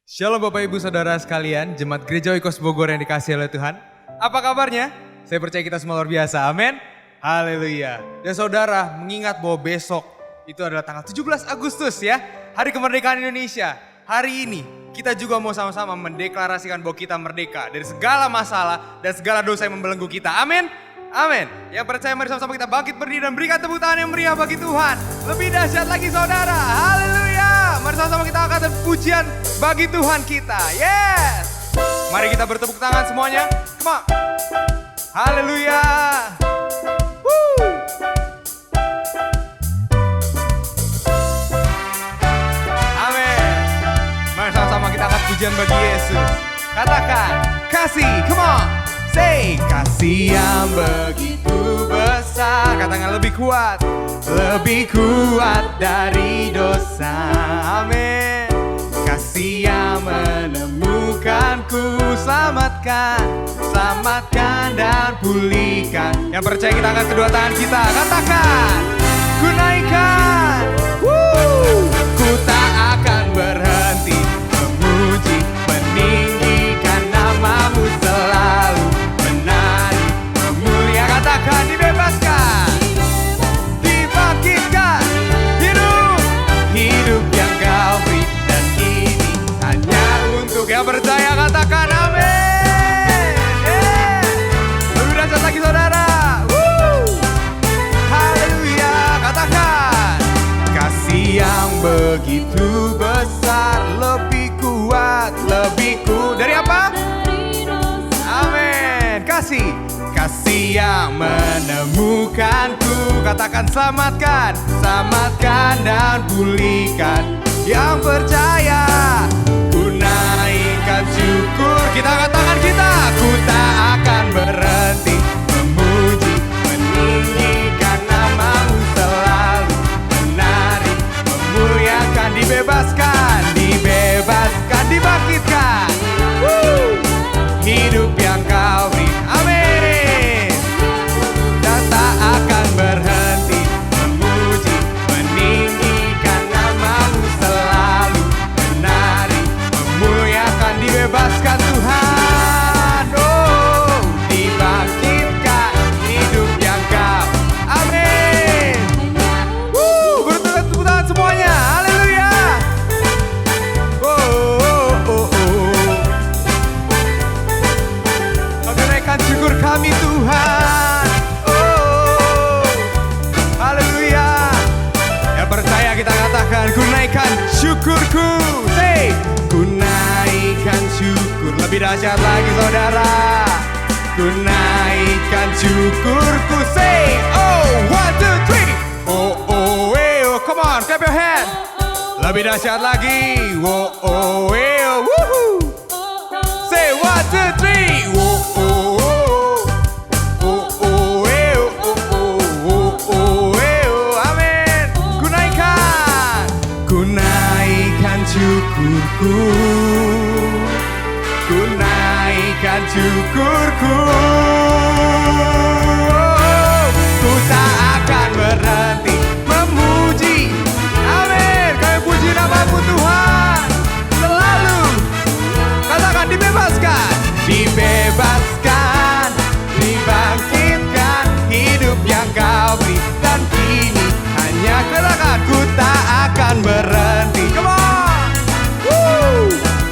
Shalom Bapak Ibu Saudara sekalian, Jemaat Gereja Oikos Bogor yang dikasihi oleh Tuhan. Apa kabarnya? Saya percaya kita semua luar biasa, amin. Haleluya. Dan saudara mengingat bahwa besok itu adalah tanggal 17 Agustus ya, Hari Kemerdekaan Indonesia. Hari ini kita juga mau sama-sama mendeklarasikan bahwa kita merdeka dari segala masalah dan segala dosa yang membelenggu kita, amin. Amin. Yang percaya mari sama-sama kita bangkit berdiri dan berikan tepuk tangan yang meriah bagi Tuhan. Lebih dahsyat lagi saudara, haleluya. Mari sama-sama kita angkat pujian bagi Tuhan kita, yes. Mari kita bertepuk tangan semuanya, come on. Haleluya. Woo. Amin. Mari sama-sama kita angkat pujian bagi Yesus. Katakan, kasih, come on. Say, kasih yang begitu besar. Katakan lebih kuat dari dosa. Amin. Kasih yang menemukanku, selamatkan dan pulihkan. Yang percaya kita angkat kedua tangan kita, katakan, ku naikkan. Ku tak akan berhenti memuji, meninggikan namamu selalu, menari, memulia. Katakan, dibebaskan, dibangkitkan, hidup yang kau beri, dan ini hanya untuk yang percaya. Katakan amin. Lebih dahsyat lagi saudara. Haleluya. Katakan, kasih yang begitu besar, lebih kuat, dari apa? Amin. Kasih yang menemukanku. Katakan, selamatkan dan pulihkan. Yang percaya, ku naikkan syukur. Kita angkat tangan kita. Ku tak akan berhenti memuji, meninggikan namamu selalu, menari, memuliakan. Dibebaskan, dibangkitkan. Hidup yang kau beri, amin. Dan tak akan berhenti memuji, meninggikan namamu selalu, menari, memuliakan. Dibebaskan Tuhan, oh, dibangkitkan. Hidup yang kau, amin. Bertepuk tangan semuanya, haleluya. Syukur kami Tuhan, oh, haleluya. Yang percaya kita katakan, ku naikkan syukurku. Say, ku naikkan syukur. Lebih dahsyat lagi saudara, ku naikkan syukurku. Say, oh, 1, 2, 3. Oh, oh, oh, come on, clap your hand. Lebih dahsyat lagi, oh, oh, oh, woohoo. Say, 1, 2, 3. Oh, oh. Syukurku, ku naikkan syukurku. Ku tak akan berhenti memuji, amin. Kami puji namamu Tuhan selalu. Katakan, dibebaskan, dibangkitkan. Hidup yang kau beri, dan kini hanya katakan, ku tak akan berhenti. Come on.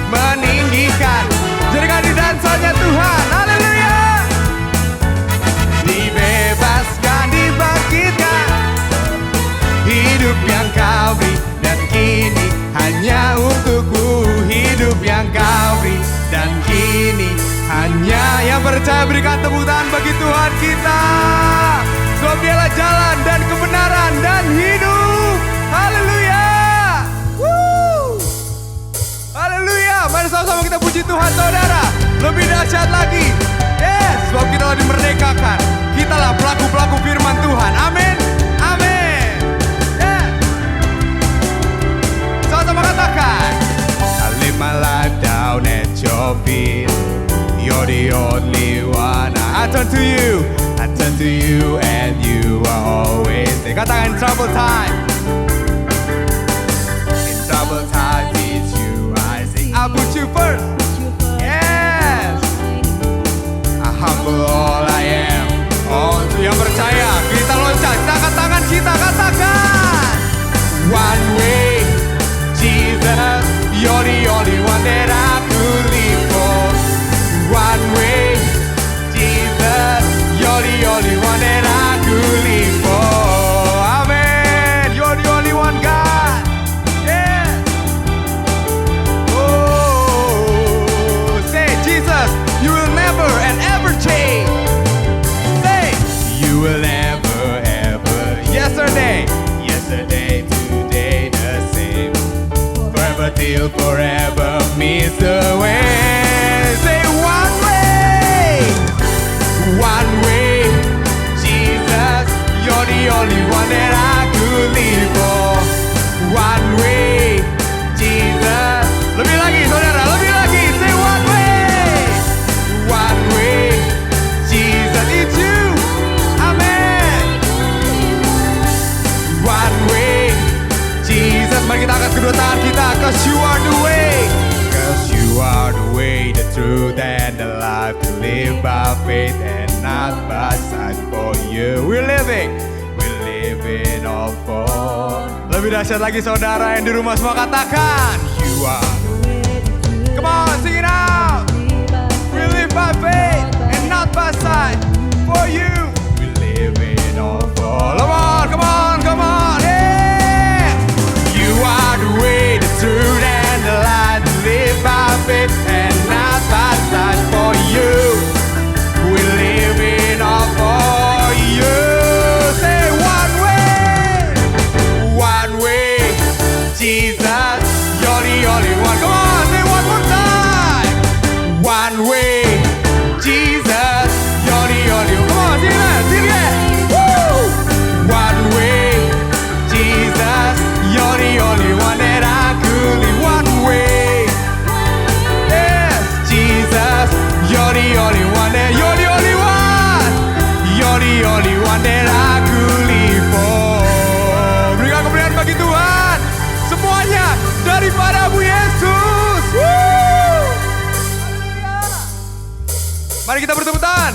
Meninggikan, jadikan di dansanya Tuhan, haleluya. Dibebaskan, dibangkitkan. Hidup yang kau beri, dan kini hanya untukku. Hidup yang kau beri, dan kini hanya. Yang percaya berikan tepuk tangan bagi Tuhan kita. Sebab dialah jalan dan kebenaran dan hidup. Haleluya. Haleluya. Mari sama-sama kita puji Tuhan saudara. Lebih dahsyat lagi. Yes, sebab kita telah dimerdekakan. Kitalah pelaku-pelaku firman Tuhan. Amin. Amin. Yeah. Sama-sama katakan, I live my life down at your feet. You're the only one. I turn to you and you are always there. Katakan, in trouble time. In trouble time, it's you I sing. I put one way. Jesus, you're the only one that I could live for. One way. Jesus, you're the only one that I could live for. Amen. You're the only one, God. Yeah. Oh, say, Jesus, you will never and ever change. Say, you will never ever. Yesterday, today, the same. Forever till forever means the way. Say, one way. One way. Jesus, you're the only one that I could live for. One way. Jesus. Lebih lagi saudara, lebih lagi. Say one way. One way. Jesus, it's you. Amen. One way. Jesus, mari kita angkat kedua tangan kita. Cause you are the way. Cause you are the way, the truth and the life. To live by faith and not by sight. For you we're living all for. Lebih dahsyat lagi saudara yang di rumah semua katakan, you are. Come on, sing it out. We live by faith and not by sight. For you we live all for. Come on, come on, yeah. You are the way, the truth and the light. To live by faith and not by sight. For you we live all for you. Say one way. One way. Jesus, you're the only one. Come on, say one more time. One way. Jesus, you're the only one. Come on, sing it, sing it. Woo! One way. Jesus, you're the only one that I could live. One way. Yes, Jesus, you're the only one that you're the only one. You're the only one that I could live for. Berikan kemuliaan bagi Tuhan. Semuanya daripadamu Yesus. Woo! Mari kita bertepuk tangan.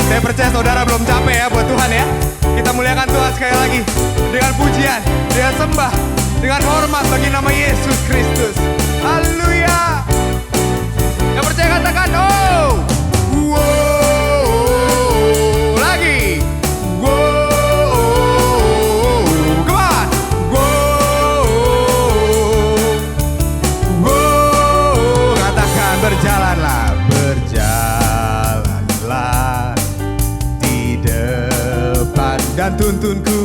Saya percaya saudara belum capek ya buat Tuhan ya. Kita muliakan Tuhan sekali lagi. Dengan pujian, dengan sembah, dengan hormat bagi nama Yesus Kristus. Haleluya. Yang percaya katakan oh. Wow. Lagi. Wow. Come on. Wow. Wow. Katakan berjalanlah, berjalanlah di depan dan tuntunku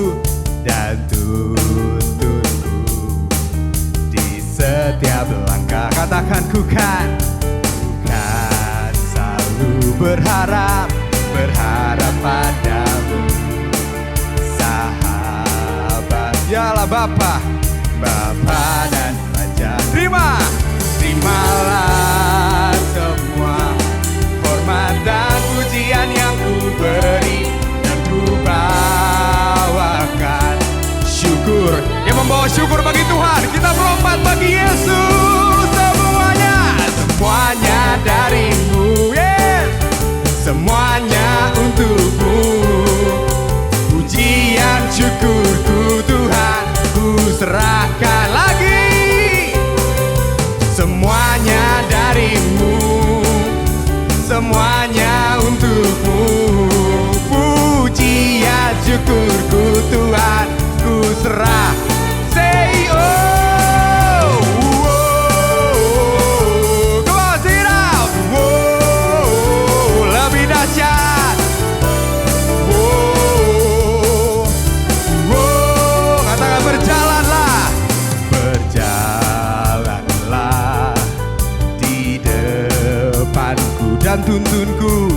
di setiap langkah. Katakan ku kan selalu berharap padamu, sahabat. Yalah Bapa dan Raja. Terimalah semua hormat dan pujian yang ku beri dan ku bawakan syukur. Yang membawa syukur bagi Tuhan, kita melompat bagi Yesus. Semuanya darimu, yes. Semuanya untukmu. Pujian syukurku Tuhan, ku serahkan lagi. Semuanya darimu, semuanya untukmu. Pujian syukurku Tuhan, ku serah. Say oh, oh. Come on, sing it out. Oh, lebih dahsyat. Oh, oh. Katakan berjalanlah di depanku dan tuntunku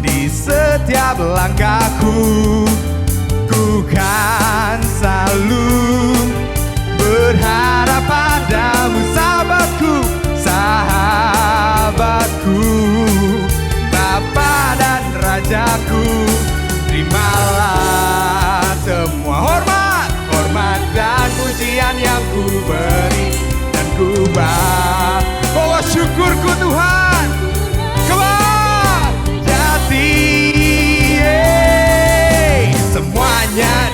di setiap langkahku. Ku kan selalu berharap padamu, sahabatku, Bapa dan Rajaku. Terimalah semua hormat dan pujian yang ku beri dan ku bawa syukurku Tuhan. Come on, jati, semuanya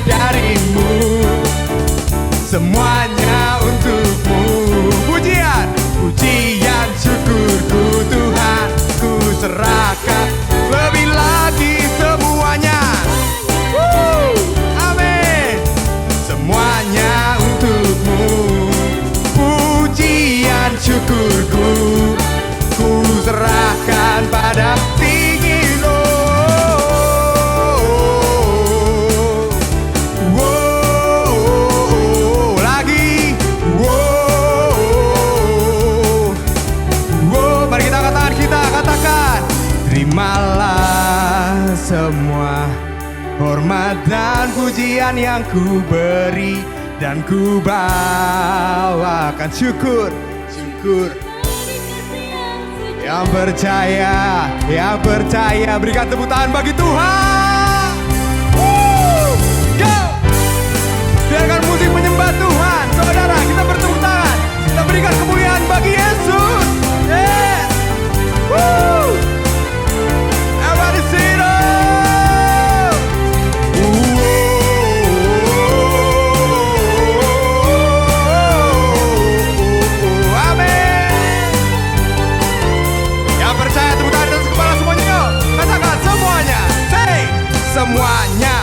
pujian yang ku beri dan ku bawakan syukur, syukur. Yang percaya, berikan tepuk tangan bagi Tuhan. Go! Biarkan musik menyembah Tuhan. Saudara, kita bertepuk tangan. Kita berikan kemuliaan bagi Yesus. Yes! Woo! Everybody sing it. Semuanya,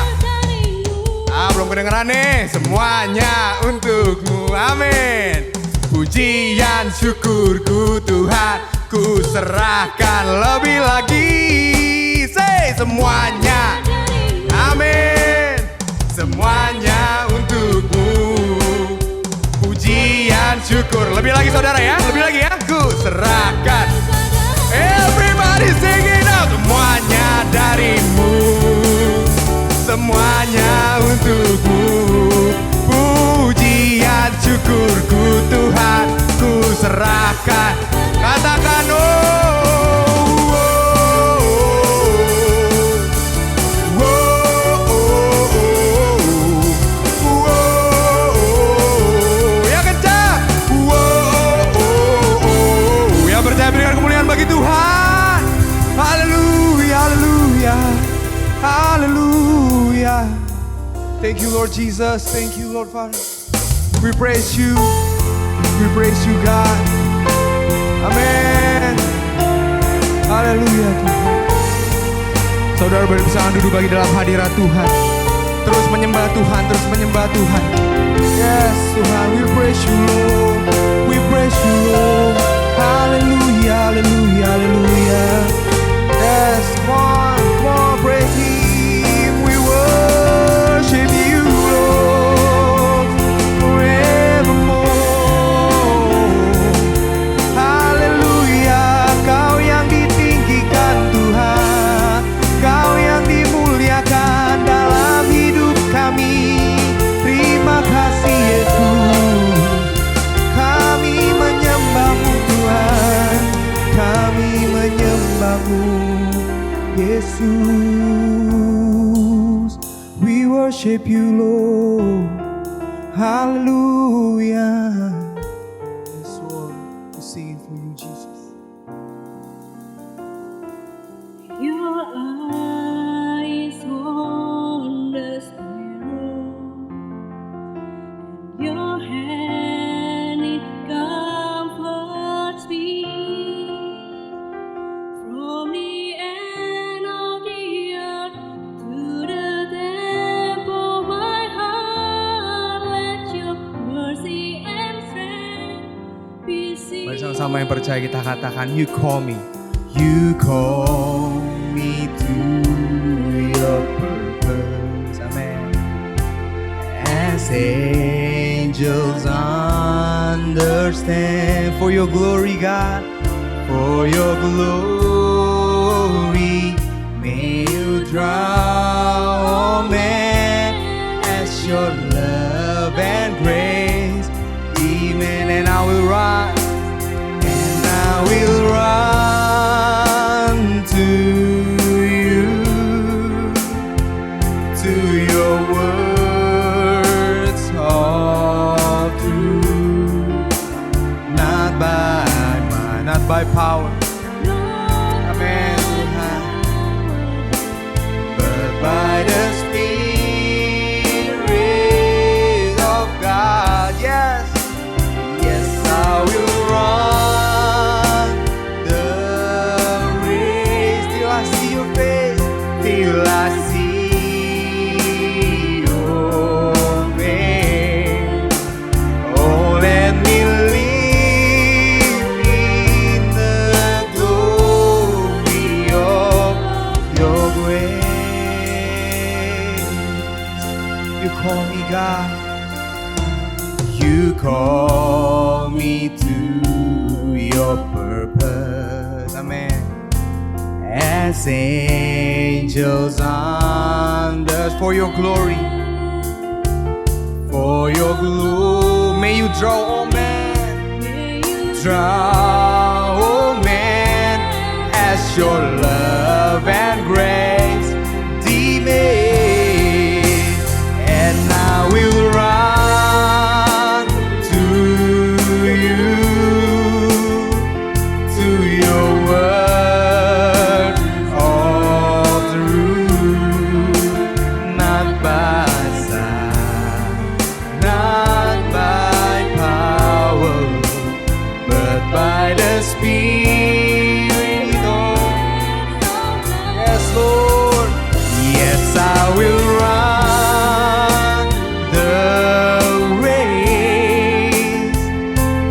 belum kedengeran nih. Semuanya untukmu, amin. Pujian syukurku Tuhan, ku serahkan lebih lagi. Say semuanya, amin. Semuanya untukmu, pujian syukur. Lebih lagi saudara ya, lebih lagi ya. Ku serahkan. Everybody sing it out. Semuanya darimu, semuanya untukmu. Pujian syukurku Tuhan, ku serahkan. Katakan yang kencang. Yang percaya berikan kemuliaan bagi Tuhan. Haleluya, haleluya, haleluya. Thank you Lord Jesus, thank you Lord Father. We praise you God. Amin. Haleluya Tuhan. Saudara bersama duduk bagi dalam hadirat Tuhan. Terus menyembah Tuhan, terus menyembah Tuhan. Yes Tuhan, we praise you Lord. We praise you Lord. Haleluya, haleluya, haleluya. Yes, come on, praise Him. We worship you, Lord, forevermore. Haleluya, Kau yang ditinggikan Tuhan, Kau yang dimuliakan dalam hidup kami. Terima kasih Yesus, kami menyembah-Mu Tuhan, kami menyembah-Mu Yesus. We worship you Lord. Hallelujah. Yes Lord, we sing for you Jesus. Your eyes on the sparrow, and your hand it comforts me. From the end of the earth to the depth of my heart, let your mercy and strength be seen. Mari sama-sama yang percaya kita katakan, You call me. You call me to your purpose. Amen. As angels understand, for your glory God, for your glory, may you draw all men as your love and grace. Amen. And I will rise, and I will run to you, to your words of truth, not by might, not by power, amen, but by the Spirit of God. Yes, yes, I will run the race till I see your face, till I see your face. Oh, let me live in the glory of your grace. You call me God. You call me to your purpose. Amen. As angels under, for your glory, For your glory, may you draw all men, May you draw all men as your love and grace demand. And I will run to you, to your word, all truth, not by sight, not by power, but by the Spirit. Oh, yes, Lord. Yes, I will run the race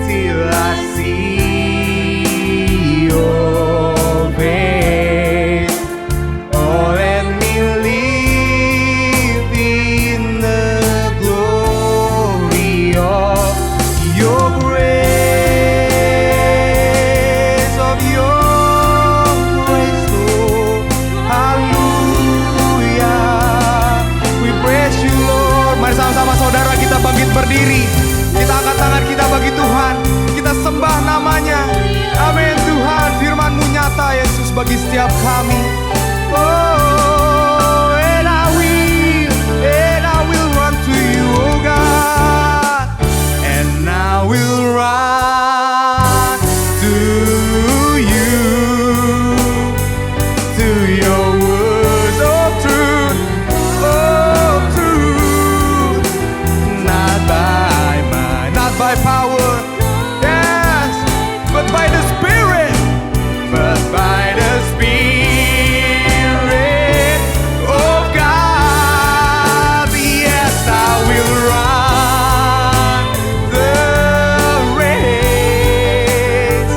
till I see your face. Oh, let me live in the glory of your grace, Lord. Hallelujah. We praise you, Lord. Mari sama-sama saudara kita bangkit berdiri. Kita angkat tangan kita bagi Tuhan. Kita sembah namanya. Amin Tuhan. Firman-Mu nyata Yesus bagi setiap kami. Oh, and I will run to you, oh God. And I will run to you, to your words of truth, not by might, not by power, yes, but by the Spirit, but by the Spirit of God. Yes, I will run the race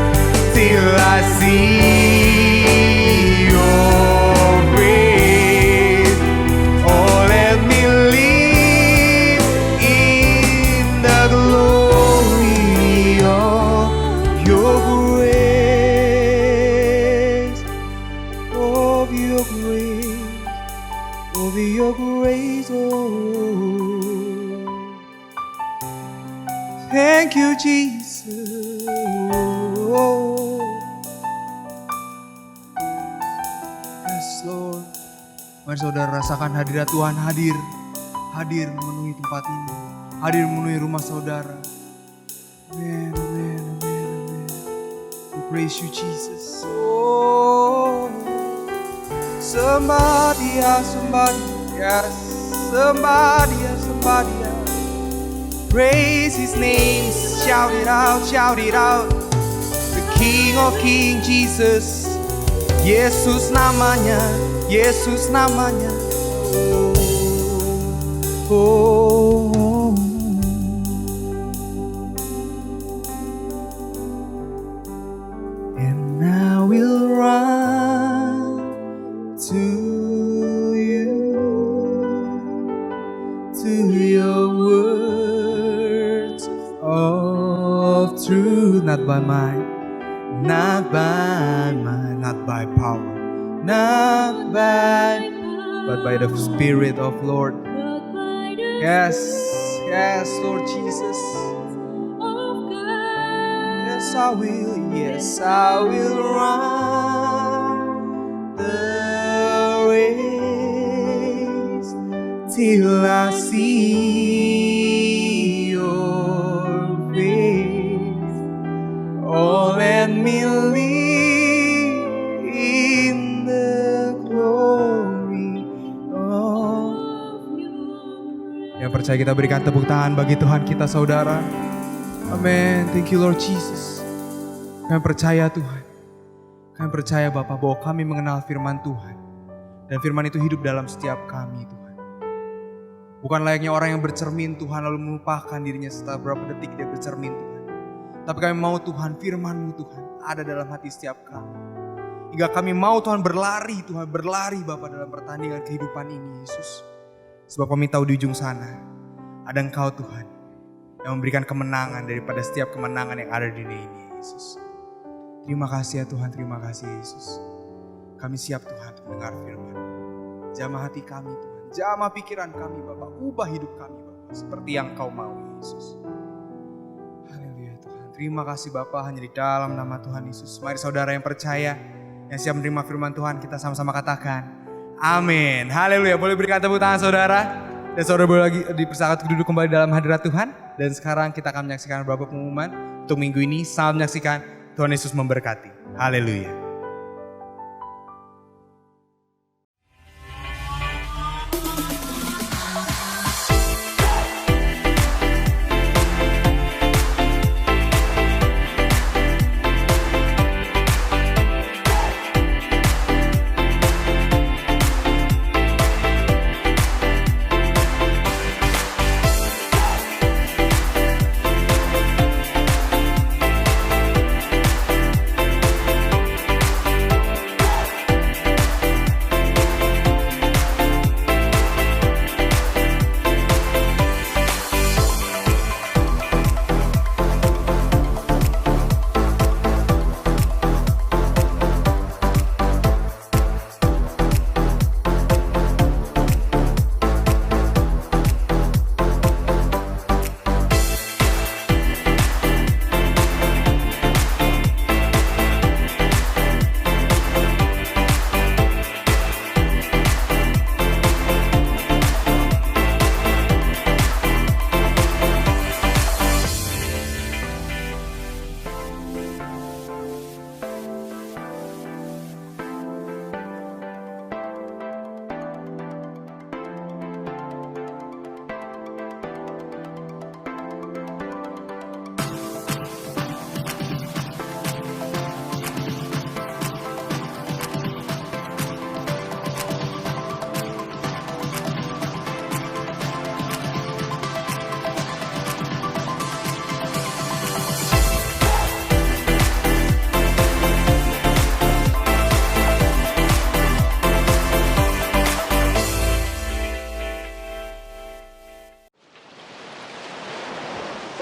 till I see your face. Oh, let me live in the glory of your grace, of your grace, of your grace. Oh, thank you, Jesus. Yes, Lord. Mari saudara rasakan hadirat Tuhan hadir memenuhi tempat ini, hadir memenuhi rumah saudara. Amen, amen, amen, amen. We praise you, Jesus. Oh, somebody, yes, somebody. Praise His name, shout it out. The King of Kings, Jesus. Yesus namanya. Oh. And I will run to you, to your words of truth, not by might, not by power, but by the Spirit of Lord. but by the Yes, Lord Jesus. of God. Yes, I will run the race till I see your face. Oh, let me live in the glory of. Yang percaya kita berikan tepuk tangan bagi Tuhan kita saudara. Amin. Thank you Lord Jesus. Kami percaya Tuhan. Kami percaya Bapa bahwa kami mengenal firman Tuhan. Dan firman itu hidup dalam setiap kami Tuhan. Bukan layaknya orang yang bercermin Tuhan lalu melupakan dirinya setelah beberapa detik dia bercermin Tuhan. Tapi kami mau Tuhan firman-Mu Tuhan ada dalam hati setiap kami. Hingga kami mau Tuhan berlari Bapa dalam pertandingan kehidupan ini Yesus. Sebab kami tahu di ujung sana ada Engkau Tuhan yang memberikan kemenangan daripada setiap kemenangan yang ada di dunia ini Yesus. Terima kasih ya Tuhan, terima kasih Yesus. Kami siap Tuhan untuk mendengar firman. Jamah hati kami Tuhan, jamah pikiran kami Bapak, ubah hidup kami Bapak. seperti yang Kau mau, Yesus. Haleluya Tuhan. Terima kasih Bapa, hanya di dalam nama Tuhan Yesus. Mari saudara yang percaya, yang siap menerima firman Tuhan, kita sama-sama katakan amin. Haleluya. Boleh berikan tepuk tangan saudara. Dan saudara boleh lagi dipersilakan duduk kembali dalam hadirat Tuhan. Dan sekarang kita akan menyaksikan beberapa pengumuman untuk minggu ini. Selamat menyaksikan. Tuhan Yesus memberkati. Haleluya.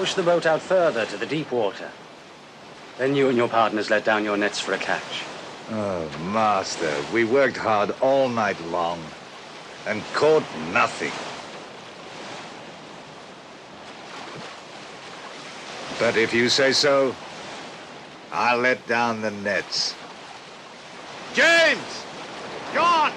Push the boat out further to the deep water. Then you and your partners let down your nets for a catch. Oh, Master, we worked hard all night long and caught nothing. But if you say so, I'll let down the nets. James! John!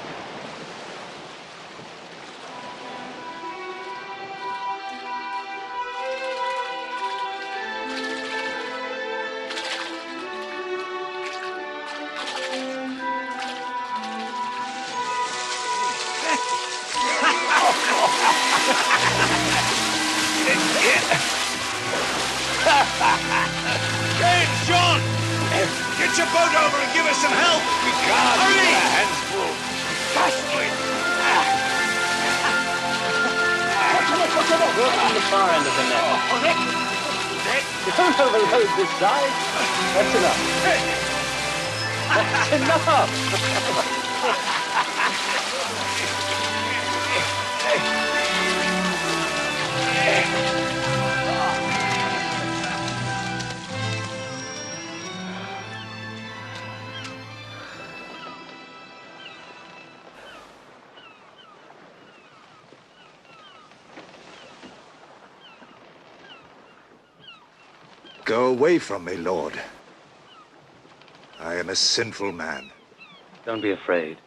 James, John! Get your boat over and give us some help! We can't! Hurry! Our hands full. Fastly! Work on the far end of the net. Don't overload this side. That's enough. That's enough! Go away from me, Lord. I am a sinful man. Don't be afraid.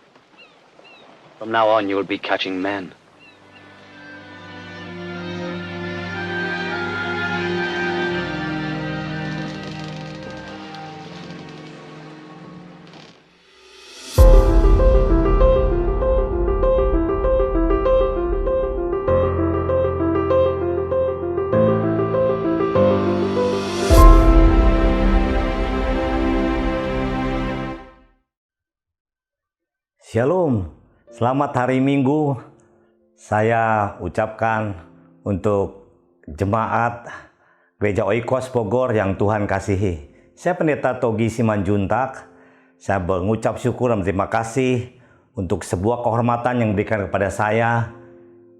From now on, you'll be catching men. Shalom, selamat hari Minggu. Saya ucapkan untuk jemaat Gereja Oikos Bogor yang Tuhan kasihi. Saya Pendeta Togi Simanjuntak. Saya mengucap syukur dan terima kasih untuk sebuah kehormatan yang diberikan kepada saya,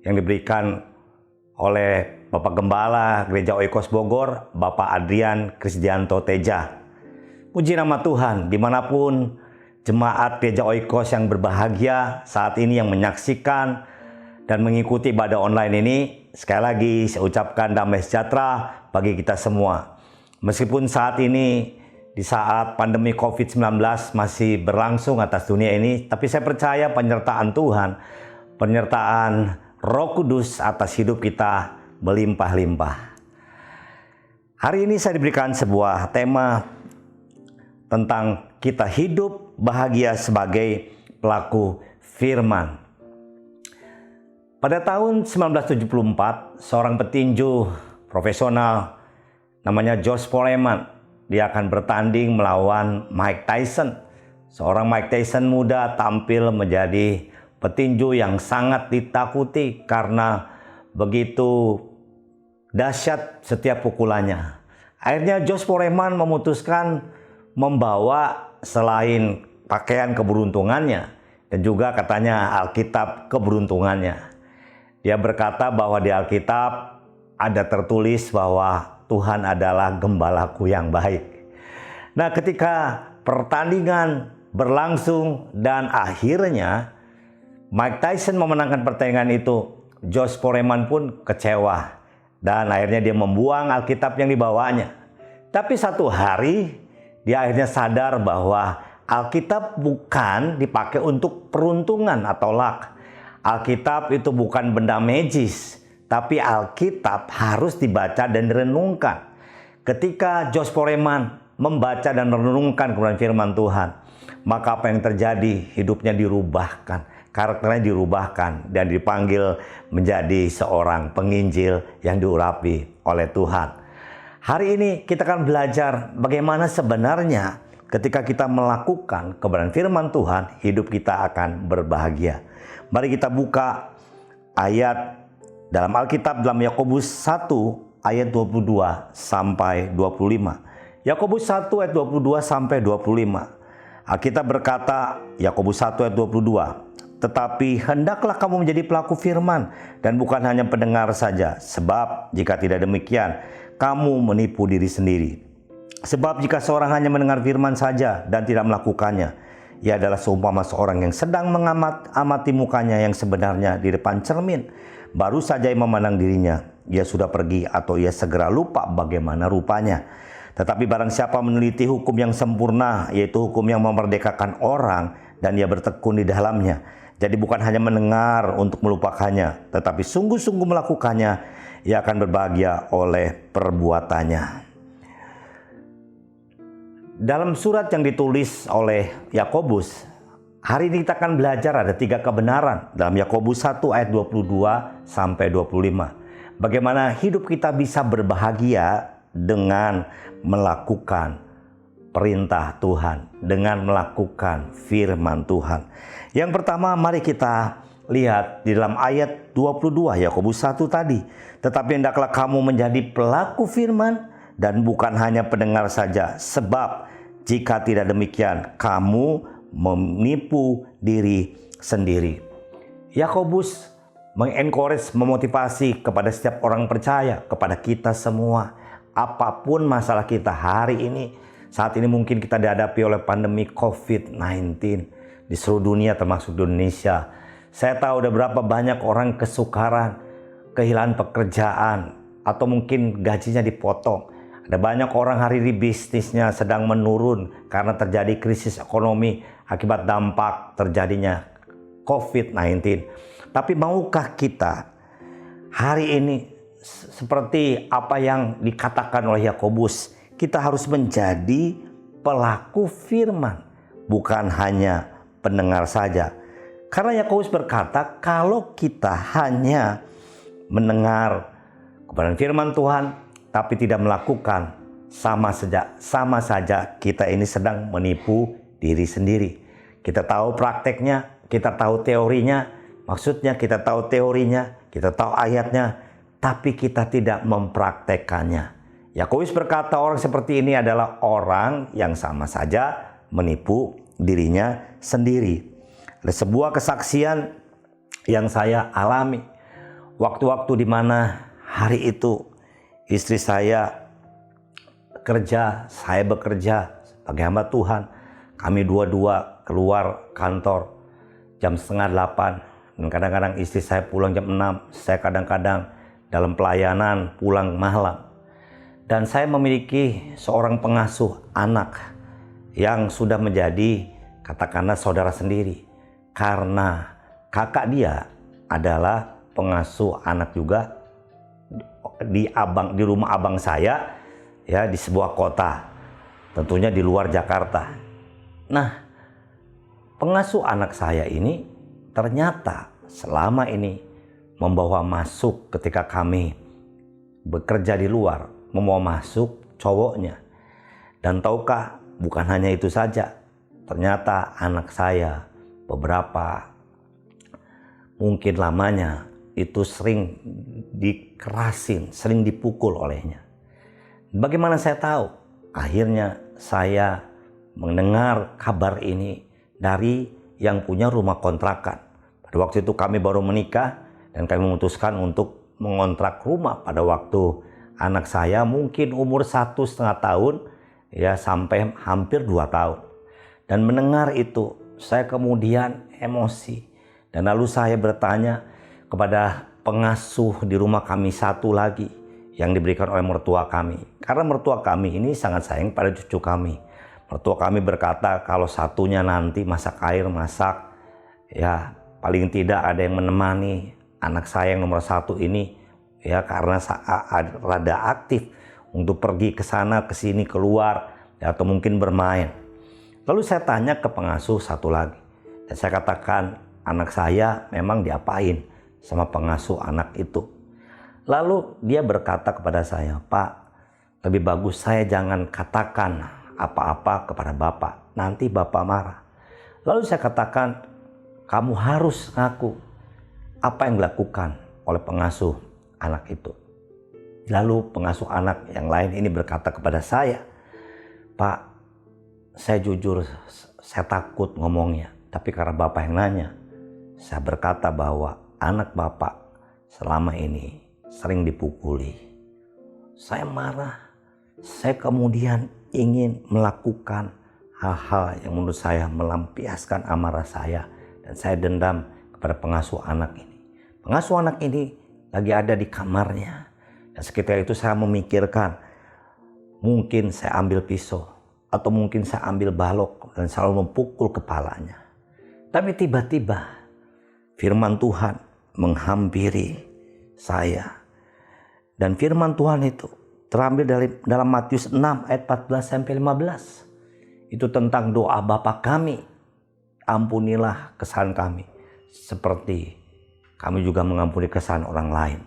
yang diberikan oleh Bapak Gembala Gereja Oikos Bogor, Bapak Adrian Krisdianto Teja. Puji nama Tuhan, dimanapun jemaat Gereja Oikos yang berbahagia saat ini yang menyaksikan dan mengikuti ibadah online ini. Sekali lagi saya ucapkan damai sejahtera bagi kita semua. Meskipun saat ini di saat pandemi COVID-19 masih berlangsung atas dunia ini, tapi saya percaya penyertaan Tuhan, penyertaan Roh Kudus atas hidup kita melimpah-limpah. Hari ini saya diberikan sebuah tema tentang kita hidup bahagia sebagai pelaku firman. Pada tahun 1974, seorang petinju profesional namanya George Foreman, dia akan bertanding melawan Mike Tyson. Seorang Mike Tyson muda tampil menjadi petinju yang sangat ditakuti karena begitu dahsyat setiap pukulannya. Akhirnya George Foreman memutuskan membawa selain pakaian keberuntungannya dan juga katanya Alkitab keberuntungannya. Dia berkata bahwa di Alkitab ada tertulis bahwa Tuhan adalah gembalaku yang baik. Nah, ketika pertandingan berlangsung dan akhirnya Mike Tyson memenangkan pertandingan itu, George Foreman pun kecewa dan akhirnya dia membuang Alkitab yang dibawanya. Tapi satu hari dia akhirnya sadar bahwa Alkitab bukan dipakai untuk peruntungan atau luck. Alkitab itu bukan benda magis, tapi Alkitab harus dibaca dan direnungkan. Ketika George Foreman membaca dan merenungkan kebenaran firman Tuhan, maka apa yang terjadi? Hidupnya dirubahkan, karakternya dirubahkan, dan dipanggil menjadi seorang penginjil yang diurapi oleh Tuhan. Hari ini kita akan belajar bagaimana sebenarnya ketika kita melakukan kebenaran firman Tuhan, hidup kita akan berbahagia. Mari kita buka ayat dalam Alkitab dalam Yakobus 1 ayat 22 sampai 25. Yakobus 1 ayat 22 sampai 25. Alkitab berkata, Yakobus 1 ayat 22, "Tetapi hendaklah kamu menjadi pelaku firman dan bukan hanya pendengar saja, sebab jika tidak demikian, kamu menipu diri sendiri. Sebab jika seorang hanya mendengar firman saja dan tidak melakukannya, ia adalah seumpama seorang yang sedang mengamati mukanya yang sebenarnya di depan cermin. Baru saja ia memandang dirinya, ia sudah pergi atau ia segera lupa bagaimana rupanya. Tetapi barang siapa meneliti hukum yang sempurna, yaitu hukum yang memerdekakan orang, dan ia bertekun di dalamnya. Jadi bukan hanya mendengar untuk melupakannya, tetapi sungguh-sungguh melakukannya, ia akan berbahagia oleh perbuatannya." Dalam surat yang ditulis oleh Yakobus, hari ini kita akan belajar ada 3 kebenaran dalam Yakobus 1 ayat 22 sampai 25. Bagaimana hidup kita bisa berbahagia dengan melakukan perintah Tuhan, dengan melakukan firman Tuhan. Yang pertama, mari kita lihat di dalam ayat 22 Yakobus 1 tadi. "Tetapi hendaklah kamu menjadi pelaku firman dan bukan hanya pendengar saja, sebab jika tidak demikian, kamu menipu diri sendiri." Yakobus mengencourage, memotivasi kepada setiap orang percaya, kepada kita semua. Apapun masalah kita hari ini, saat ini mungkin kita dihadapi oleh pandemi COVID-19 di seluruh dunia termasuk di Indonesia. Saya tahu ada berapa banyak orang kesukaran, kehilangan pekerjaan, atau mungkin gajinya dipotong. Ada banyak orang hari ini bisnisnya sedang menurun karena terjadi krisis ekonomi akibat dampak terjadinya COVID-19. Tapi maukah kita hari ini seperti apa yang dikatakan oleh Yakobus, kita harus menjadi pelaku firman, bukan hanya pendengar saja. Karena Yakobus berkata, kalau kita hanya mendengar kebenaran firman Tuhan tapi tidak melakukan, sama saja kita ini sedang menipu diri sendiri. Kita tahu prakteknya, kita tahu teorinya, maksudnya kita tahu teorinya, kita tahu ayatnya, tapi kita tidak mempraktekannya. Yakobus berkata orang seperti ini adalah orang yang sama saja menipu dirinya sendiri. Ada sebuah kesaksian yang saya alami. Waktu-waktu di mana hari itu istri saya kerja, saya bekerja sebagai hamba Tuhan. Kami dua-dua keluar kantor jam 7:30. Dan kadang-kadang istri saya pulang jam 6, saya kadang-kadang dalam pelayanan pulang malam. Dan saya memiliki seorang pengasuh anak yang sudah menjadi katakanlah saudara sendiri. Karena kakak dia adalah pengasuh anak juga di rumah abang saya, ya, di sebuah kota, tentunya di luar Jakarta. Nah, pengasuh anak saya ini ternyata selama ini membawa masuk ketika kami bekerja di luar, membawa masuk cowoknya. Dan tahukah, bukan hanya itu saja, ternyata anak saya beberapa mungkin lamanya itu sering dikerasin, sering dipukul olehnya. Bagaimana saya tahu? Akhirnya saya mendengar kabar ini dari yang punya rumah kontrakan. Pada waktu itu kami baru menikah dan kami memutuskan untuk mengontrak rumah pada waktu anak saya mungkin umur 1,5 tahun, ya, sampai hampir 2 tahun. Dan mendengar itu saya kemudian emosi. Dan lalu saya bertanya kepada pengasuh di rumah kami satu lagi yang diberikan oleh mertua kami. Karena mertua kami ini sangat sayang pada cucu kami. Mertua kami berkata kalau satunya nanti masak air, masak, ya paling tidak ada yang menemani anak saya yang nomor 1 ini, ya, karena rada aktif untuk pergi ke sana, ke sini, keluar, ya, atau mungkin bermain. Lalu saya tanya ke pengasuh satu lagi. Dan saya katakan anak saya memang diapain sama pengasuh anak itu. Lalu dia berkata kepada saya, "Pak, lebih bagus saya jangan katakan apa-apa kepada Bapak. Nanti Bapak marah." Lalu saya katakan, "Kamu harus ngaku apa yang dilakukan oleh pengasuh anak itu." Lalu pengasuh anak yang lain ini berkata kepada saya, "Pak, saya jujur, saya takut ngomongnya. Tapi karena Bapak yang nanya, saya berkata bahwa anak Bapak selama ini sering dipukuli." Saya marah. Saya kemudian ingin melakukan hal-hal yang menurut saya melampiaskan amarah saya. Dan saya dendam kepada pengasuh anak ini. Pengasuh anak ini lagi ada di kamarnya. Dan seketika itu saya memikirkan, mungkin saya ambil pisau atau mungkin saya ambil balok dan selalu memukul kepalanya. Tapi tiba-tiba firman Tuhan menghampiri saya. Dan firman Tuhan itu terambil dalam Matius 6 ayat 14-15. Itu tentang doa Bapa kami, ampunilah kesalahan kami seperti kami juga mengampuni kesalahan orang lain.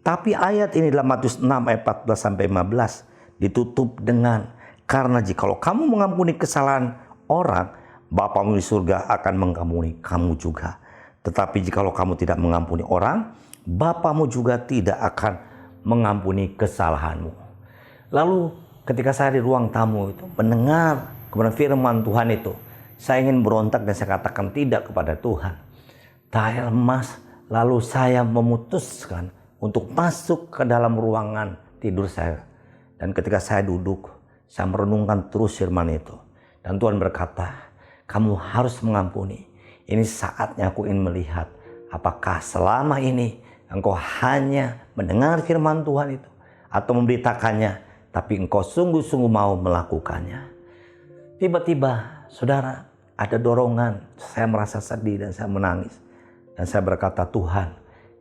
Tapi ayat ini dalam Matius 6 ayat 14-15 ditutup dengan, karena jikalau kamu mengampuni kesalahan orang, Bapamu di surga akan mengampuni kamu juga. Tetapi jikalau kamu tidak mengampuni orang, Bapamu juga tidak akan mengampuni kesalahanmu. Lalu ketika saya di ruang tamu itu mendengar kebenaran firman Tuhan itu, saya ingin berontak dan saya katakan tidak kepada Tuhan. Tak lemas, lalu saya memutuskan untuk masuk ke dalam ruangan tidur saya. Dan ketika saya duduk, saya merenungkan terus firman itu. Dan Tuhan berkata, kamu harus mengampuni. Ini saatnya aku ingin melihat apakah selama ini engkau hanya mendengar firman Tuhan itu atau memberitakannya, tapi engkau sungguh-sungguh mau melakukannya. Tiba-tiba, saudara, ada dorongan. Saya merasa sedih dan saya menangis. Dan saya berkata, Tuhan,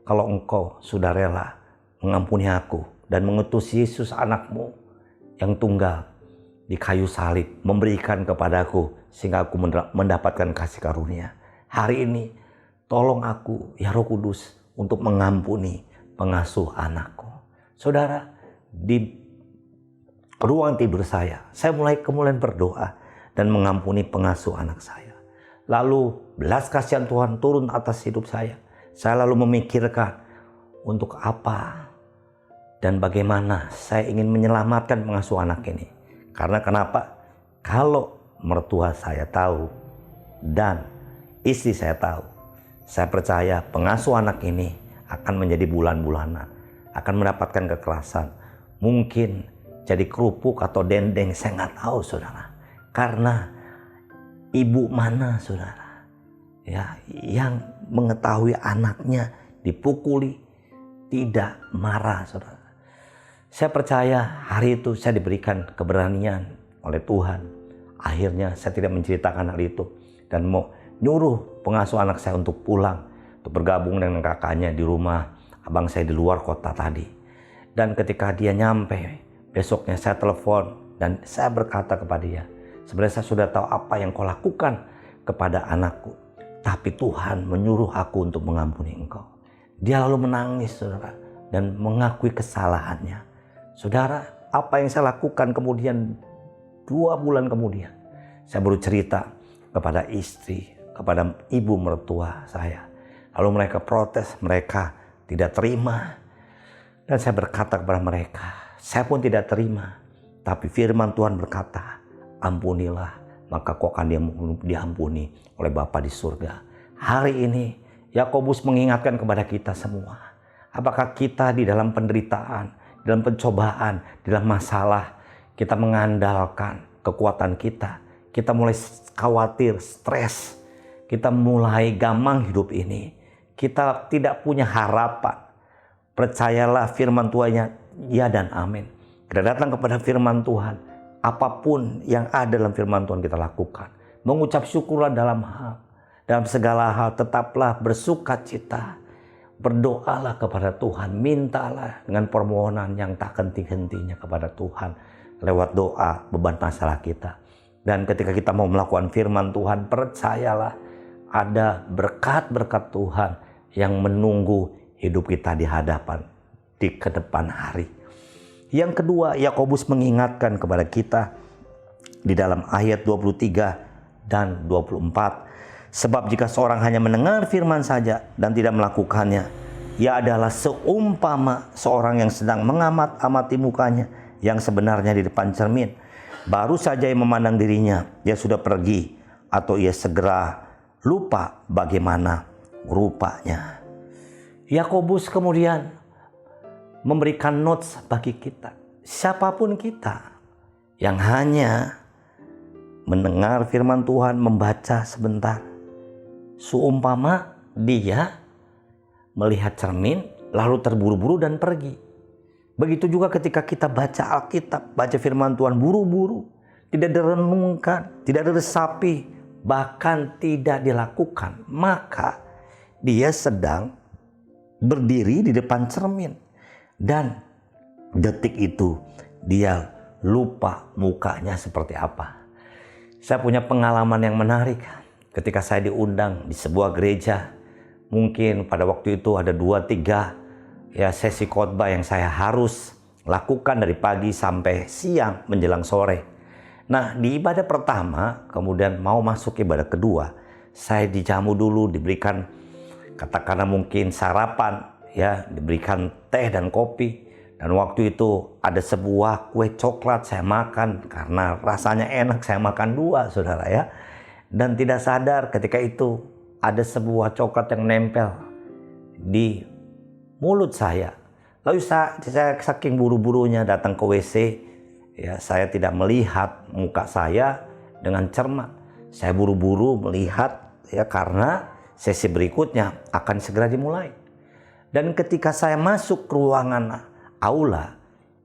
kalau engkau sudah rela mengampuni aku dan mengutus Yesus anakmu yang tunggal di kayu salib, memberikan kepadaku sehingga aku mendapatkan kasih karunia. Hari ini, tolong aku, ya Roh Kudus, untuk mengampuni pengasuh anakku. Saudara, di ruang tidur saya mulai kemudian berdoa dan mengampuni pengasuh anak saya. Lalu belas kasihan Tuhan turun atas hidup saya. Saya lalu memikirkan untuk apa dan bagaimana saya ingin menyelamatkan pengasuh anak ini. Karena kenapa? Kalau mertua saya tahu dan istri saya tahu, saya percaya pengasuh anak ini akan menjadi bulan-bulanan, akan mendapatkan kekerasan. Mungkin jadi kerupuk atau dendeng, saya nggak tahu, saudara. Karena ibu mana, saudara, ya, yang mengetahui anaknya dipukuli tidak marah, saudara. Saya percaya hari itu saya diberikan keberanian oleh Tuhan. Akhirnya saya tidak menceritakan hal itu dan mau nyuruh pengasuh anak saya untuk pulang, untuk bergabung dengan kakaknya di rumah abang saya di luar kota tadi. Dan ketika dia nyampe, besoknya saya telepon dan saya berkata kepada dia, sebenarnya saya sudah tahu apa yang kau lakukan kepada anakku, tapi Tuhan menyuruh aku untuk mengampuni engkau. Dia lalu menangis, saudara, dan mengakui kesalahannya. Saudara, apa yang saya lakukan kemudian 2 bulan kemudian, saya baru cerita kepada istri, kepada ibu mertua saya. Lalu mereka protes, mereka tidak terima. Dan saya berkata kepada mereka, saya pun tidak terima. Tapi firman Tuhan berkata, ampunilah, maka kau akan diampuni oleh Bapa di surga. Hari ini Yakobus mengingatkan kepada kita semua, apakah kita di dalam penderitaan, dalam pencobaan, dalam masalah, kita mengandalkan kekuatan kita. Kita mulai khawatir, stres. Kita mulai gamang hidup ini. Kita tidak punya harapan. Percayalah firman Tuhannya, ya dan amin. Kita datang kepada firman Tuhan. Apapun yang ada dalam firman Tuhan kita lakukan. Mengucap syukurlah dalam segala hal tetaplah bersuka cita. Berdoalah kepada Tuhan. Mintalah dengan permohonan yang tak henti-hentinya kepada Tuhan. Lewat doa beban masalah kita. Dan ketika kita mau melakukan firman Tuhan, percayalah ada berkat-berkat Tuhan yang menunggu hidup kita di hadapan, di kedepan hari. Yang kedua, Yakobus mengingatkan kepada kita di dalam ayat 23 dan 24. Sebab jika seorang hanya mendengar firman saja dan tidak melakukannya, ia adalah seumpama seorang yang sedang mengamat-amati mukanya yang sebenarnya di depan cermin. Baru saja ia memandang dirinya, dia sudah pergi atau ia segera lupa bagaimana rupanya. Yakobus kemudian memberikan notes bagi kita. Siapapun kita yang hanya mendengar firman Tuhan, membaca sebentar, seumpama dia melihat cermin lalu terburu-buru dan pergi. Begitu juga ketika kita baca Alkitab, baca firman Tuhan buru-buru, tidak direnungkan, tidak diresapi, bahkan tidak dilakukan, maka dia sedang berdiri di depan cermin dan detik itu dia lupa mukanya seperti apa. Saya punya pengalaman yang menarik ketika saya diundang di sebuah gereja. Mungkin pada waktu itu ada 2-3 sesi khotbah yang saya harus lakukan dari pagi sampai siang menjelang sore. Nah, di ibadah pertama, kemudian mau masuk ibadah kedua, saya dijamu dulu, diberikan katakanlah mungkin sarapan, diberikan teh dan kopi. Dan waktu itu ada sebuah kue coklat saya makan karena rasanya enak, saya makan 2, saudara ya. Dan tidak sadar ketika itu ada sebuah coklat yang nempel di mulut saya. Lalu saya saking buru-burunya datang ke WC, saya tidak melihat muka saya dengan cermat. Saya buru-buru melihat karena sesi berikutnya akan segera dimulai. Dan ketika saya masuk ke ruangan aula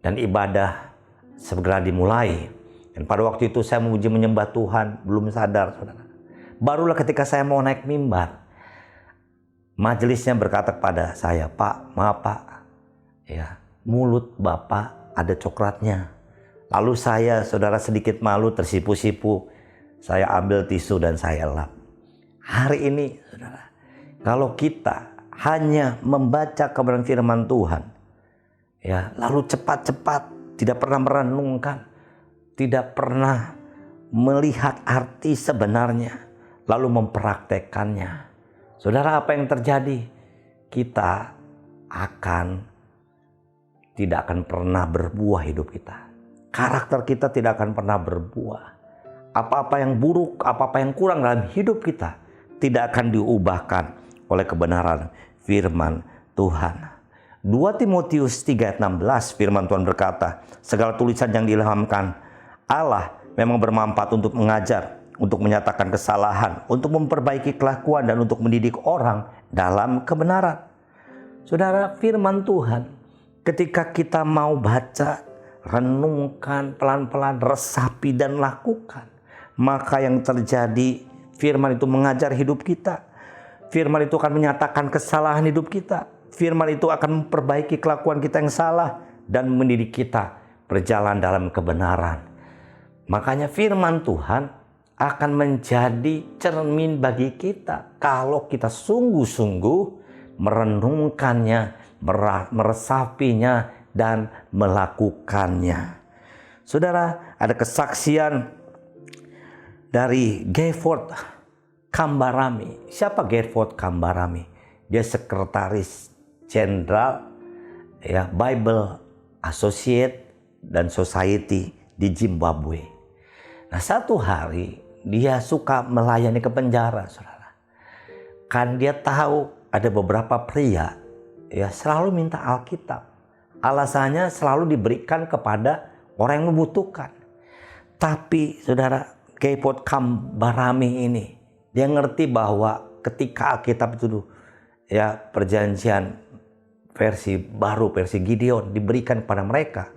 dan ibadah segera dimulai, dan pada waktu itu saya memuji menyembah Tuhan, belum sadar, saudara. Barulah ketika saya mau naik mimbar, majelisnya berkata kepada saya, "Pak, maaf Pak, mulut Bapak ada coklatnya." Lalu saya, saudara, sedikit malu, tersipu-sipu, saya ambil tisu dan saya lap. Hari ini, saudara, kalau kita hanya membaca kebenaran firman Tuhan, lalu cepat-cepat, tidak pernah merenungkan, tidak pernah melihat arti sebenarnya, lalu mempraktekannya. Saudara, apa yang terjadi? Kita tidak akan pernah berbuah hidup kita. Karakter kita tidak akan pernah berbuah. Apa-apa yang buruk, apa-apa yang kurang dalam hidup kita tidak akan diubahkan oleh kebenaran firman Tuhan. 2 Timotius 3:16 firman Tuhan berkata, segala tulisan yang diilhamkan Allah memang bermanfaat untuk mengajar, untuk menyatakan kesalahan, untuk memperbaiki kelakuan, dan untuk mendidik orang dalam kebenaran. Saudara, firman Tuhan ketika kita mau baca, renungkan pelan-pelan, resapi dan lakukan, maka yang terjadi, firman itu mengajar hidup kita. Firman itu akan menyatakan kesalahan hidup kita. Firman itu akan memperbaiki kelakuan kita yang salah dan mendidik kita berjalan dalam kebenaran. Makanya firman Tuhan akan menjadi cermin bagi kita kalau kita sungguh-sungguh merenungkannya, meresapinya, dan melakukannya. Saudara, ada kesaksian dari Gifford Kambarami. Siapa Gifford Kambarami? Dia sekretaris jenderal ya Bible Associate dan Society di Zimbabwe. Nah, satu hari dia suka melayani ke penjara, saudara. Kan dia tahu ada beberapa pria ya selalu minta Alkitab. Alasannya selalu diberikan kepada orang yang membutuhkan. Tapi saudara, Gifford Kambarami ini, dia ngerti bahwa ketika Alkitab itu ya perjanjian versi baru, versi Gideon diberikan kepada mereka,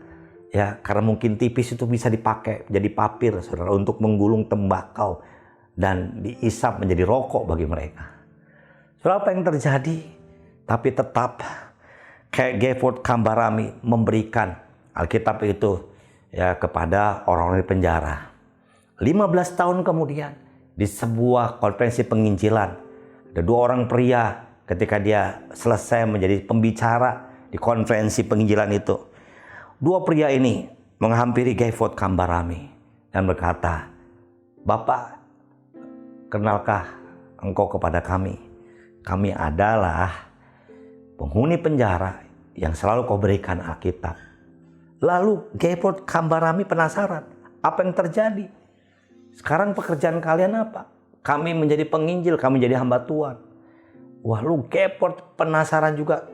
ya karena mungkin tipis itu bisa dipakai jadi papir, saudara, untuk menggulung tembakau dan diisap menjadi rokok bagi mereka. Saudara, apa yang terjadi? Tapi tetap kayak Gifford Kambarami memberikan Alkitab itu ya kepada orang-orang di penjara. 15 tahun kemudian di sebuah konferensi penginjilan, ada dua orang pria ketika dia selesai menjadi pembicara di konferensi penginjilan itu. Dua pria ini menghampiri Gifford Kambarami dan berkata, "Bapak, kenalkah engkau kepada kami? Kami adalah penghuni penjara yang selalu kau berikan Alkitab." Lalu Gifford Kambarami penasaran, apa yang terjadi? Sekarang pekerjaan kalian apa? Kami menjadi penginjil, kami menjadi hamba Tuhan. Wah, lu Gifford penasaran juga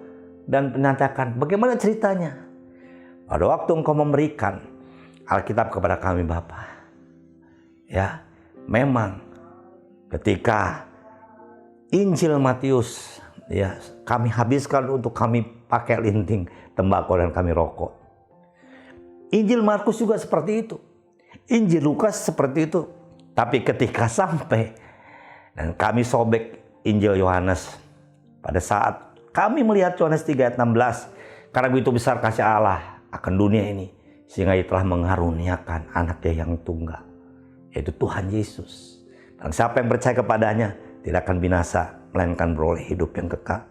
dan menanyakan, bagaimana ceritanya? Pada waktu engkau memberikan Alkitab kepada kami, Bapak, ya, memang ketika Injil Matius ya kami habiskan untuk kami pakai linting tembakau dan kami rokok. Injil Markus juga seperti itu. Injil Lukas seperti itu. Tapi ketika sampai dan kami sobek Injil Yohanes, pada saat kami melihat Yohanes 3 ayat 16, karena begitu besar kasih Allah akan dunia ini, sehingga ia telah mengaruniakan anaknya yang tunggal, yaitu Tuhan Yesus. Dan siapa yang percaya kepadanya tidak akan binasa, melainkan beroleh hidup yang kekal.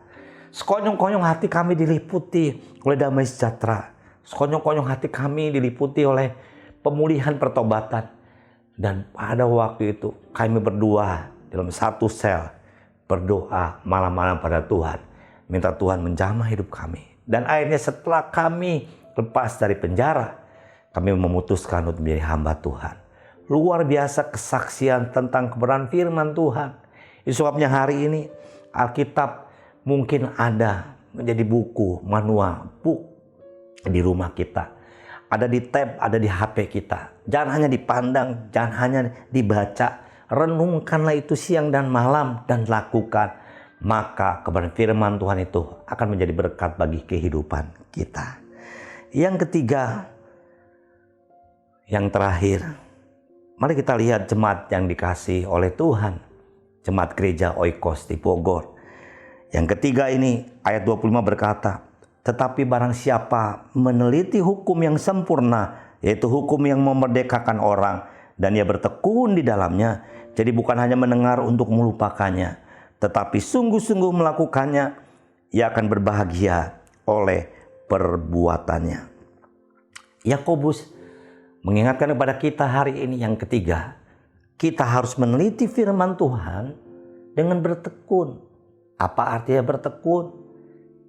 Sekonyong-konyong hati kami diliputi oleh damai sejahtera. Sekonyong-konyong hati kami diliputi oleh pemulihan pertobatan. Dan pada waktu itu kami berdua dalam satu sel berdoa malam-malam pada Tuhan, minta Tuhan menjamah hidup kami. Dan akhirnya setelah kami lepas dari penjara, kami memutuskan untuk menjadi hamba Tuhan. Luar biasa kesaksian tentang kebenaran firman Tuhan. Itu sebabnya hari ini Alkitab mungkin ada menjadi buku, manual, book di rumah kita. Ada di tab, ada di HP kita. Jangan hanya dipandang, jangan hanya dibaca. Renungkanlah itu siang dan malam dan lakukan. Maka kebenaran firman Tuhan itu akan menjadi berkat bagi kehidupan kita. Yang ketiga, yang terakhir, mari kita lihat jemaat yang dikasihi oleh Tuhan. Jemaat Gereja Oikos di Bogor. Yang ketiga ini ayat 25 berkata, "Tetapi barang siapa meneliti hukum yang sempurna, yaitu hukum yang memerdekakan orang, dan ia bertekun di dalamnya, jadi bukan hanya mendengar untuk melupakannya, tetapi sungguh-sungguh melakukannya, ia akan berbahagia oleh perbuatannya." Yakobus mengingatkan kepada kita hari ini yang ketiga, kita harus meneliti firman Tuhan dengan bertekun. Apa artinya bertekun?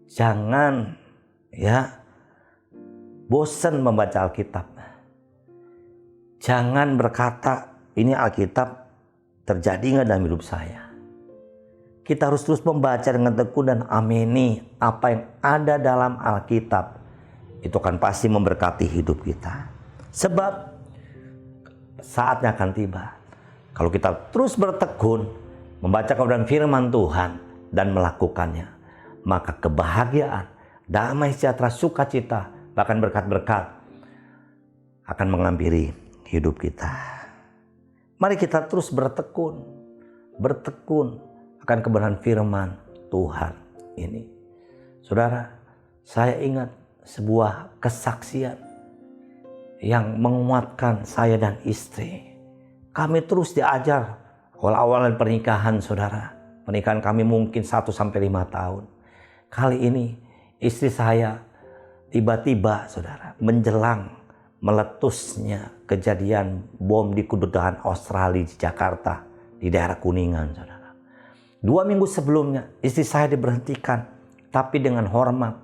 Jangan ya bosan membaca Alkitab. Jangan berkata, ini Alkitab terjadi nggak dalam hidup saya. Kita harus terus membaca dengan tekun dan amini apa yang ada dalam Alkitab. Itu akan pasti memberkati hidup kita. Sebab saatnya akan tiba. Kalau kita terus bertekun membaca kebenaran firman Tuhan dan melakukannya, maka kebahagiaan, damai sejahtera, sukacita, bahkan berkat-berkat akan menghampiri hidup kita. Mari kita terus bertekun akan kebenaran firman Tuhan ini. Saudara, saya ingat sebuah kesaksian yang menguatkan saya dan istri. Kami terus diajar awal-awal pernikahan, saudara. Pernikahan kami mungkin 1-5 tahun. Kali ini istri saya tiba-tiba, saudara, menjelang meletusnya kejadian bom di kedutaan Australia di Jakarta, di daerah Kuningan, saudara. 2 minggu sebelumnya istri saya diberhentikan, tapi dengan hormat.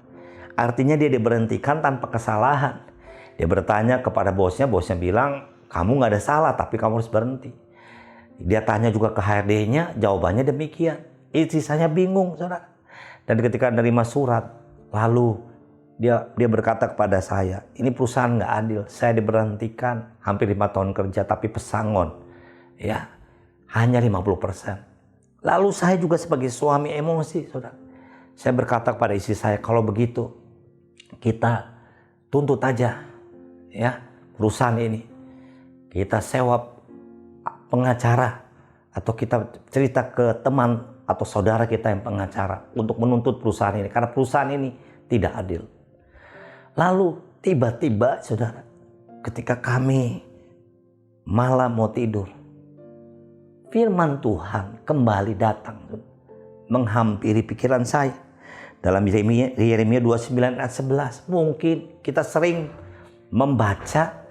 Artinya dia diberhentikan tanpa kesalahan. Dia bertanya kepada bosnya bilang, kamu nggak ada salah, tapi kamu harus berhenti. Dia tanya juga ke HRD-nya, jawabannya demikian. Istri saya bingung, saudara. Dan ketika menerima surat, lalu dia berkata kepada saya, ini perusahaan nggak adil. Saya diberhentikan hampir 5 tahun kerja, tapi pesangon, ya hanya 50%. Lalu saya juga sebagai suami emosi, saudara. Saya berkata kepada istri saya, kalau begitu kita tuntut aja, ya perusahaan ini. Kita sewa pengacara atau kita cerita ke teman atau saudara kita yang pengacara untuk menuntut perusahaan ini karena perusahaan ini tidak adil. Lalu tiba-tiba, saudara, ketika kami malam mau tidur, firman Tuhan kembali datang menghampiri pikiran saya. Dalam Yeremia 29 ayat 11, mungkin kita sering membaca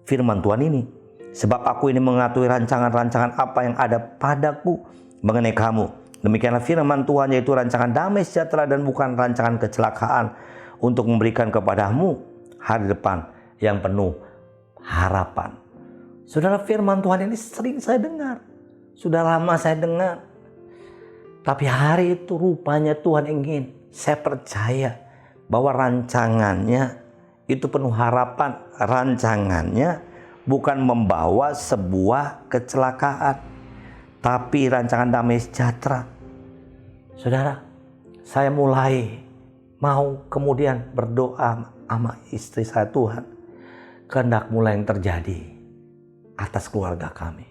firman Tuhan ini. Sebab aku ini mengetahui rancangan-rancangan apa yang ada padaku mengenai kamu. Demikianlah firman Tuhan, yaitu rancangan damai sejahtera dan bukan rancangan kecelakaan, untuk memberikan kepadamu hari depan yang penuh harapan. Saudara, firman Tuhan ini sering saya dengar. Sudah lama saya dengar. Tapi hari itu rupanya Tuhan ingin saya percaya bahwa rancangannya itu penuh harapan. Rancangannya bukan membawa sebuah kecelakaan, tapi rancangan damai sejahtera. Saudara, saya mulai mau kemudian berdoa sama istri saya, Tuhan, kehendak mulai yang terjadi atas keluarga kami.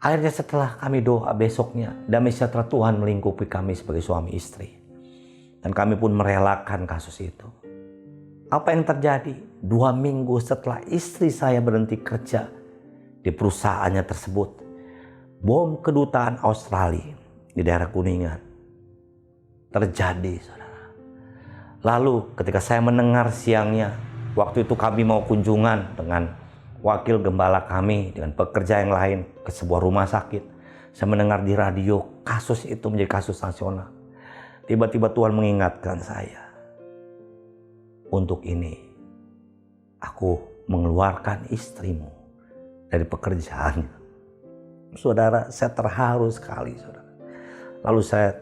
Akhirnya setelah kami doa besoknya, damai sejahtera Tuhan melingkupi kami sebagai suami istri. Dan kami pun merelakan kasus itu. Apa yang terjadi? 2 minggu setelah istri saya berhenti kerja di perusahaannya tersebut, bom kedutaan Australia di daerah Kuningan terjadi, saudara. Lalu ketika saya mendengar siangnya, waktu itu kami mau kunjungan dengan wakil gembala kami, dengan pekerja yang lain ke sebuah rumah sakit. Saya mendengar di radio kasus itu menjadi kasus nasional. Tiba-tiba Tuhan mengingatkan saya, untuk ini aku mengeluarkan istrimu dari pekerjaannya. Saudara, saya terharu sekali, saudara. Lalu saya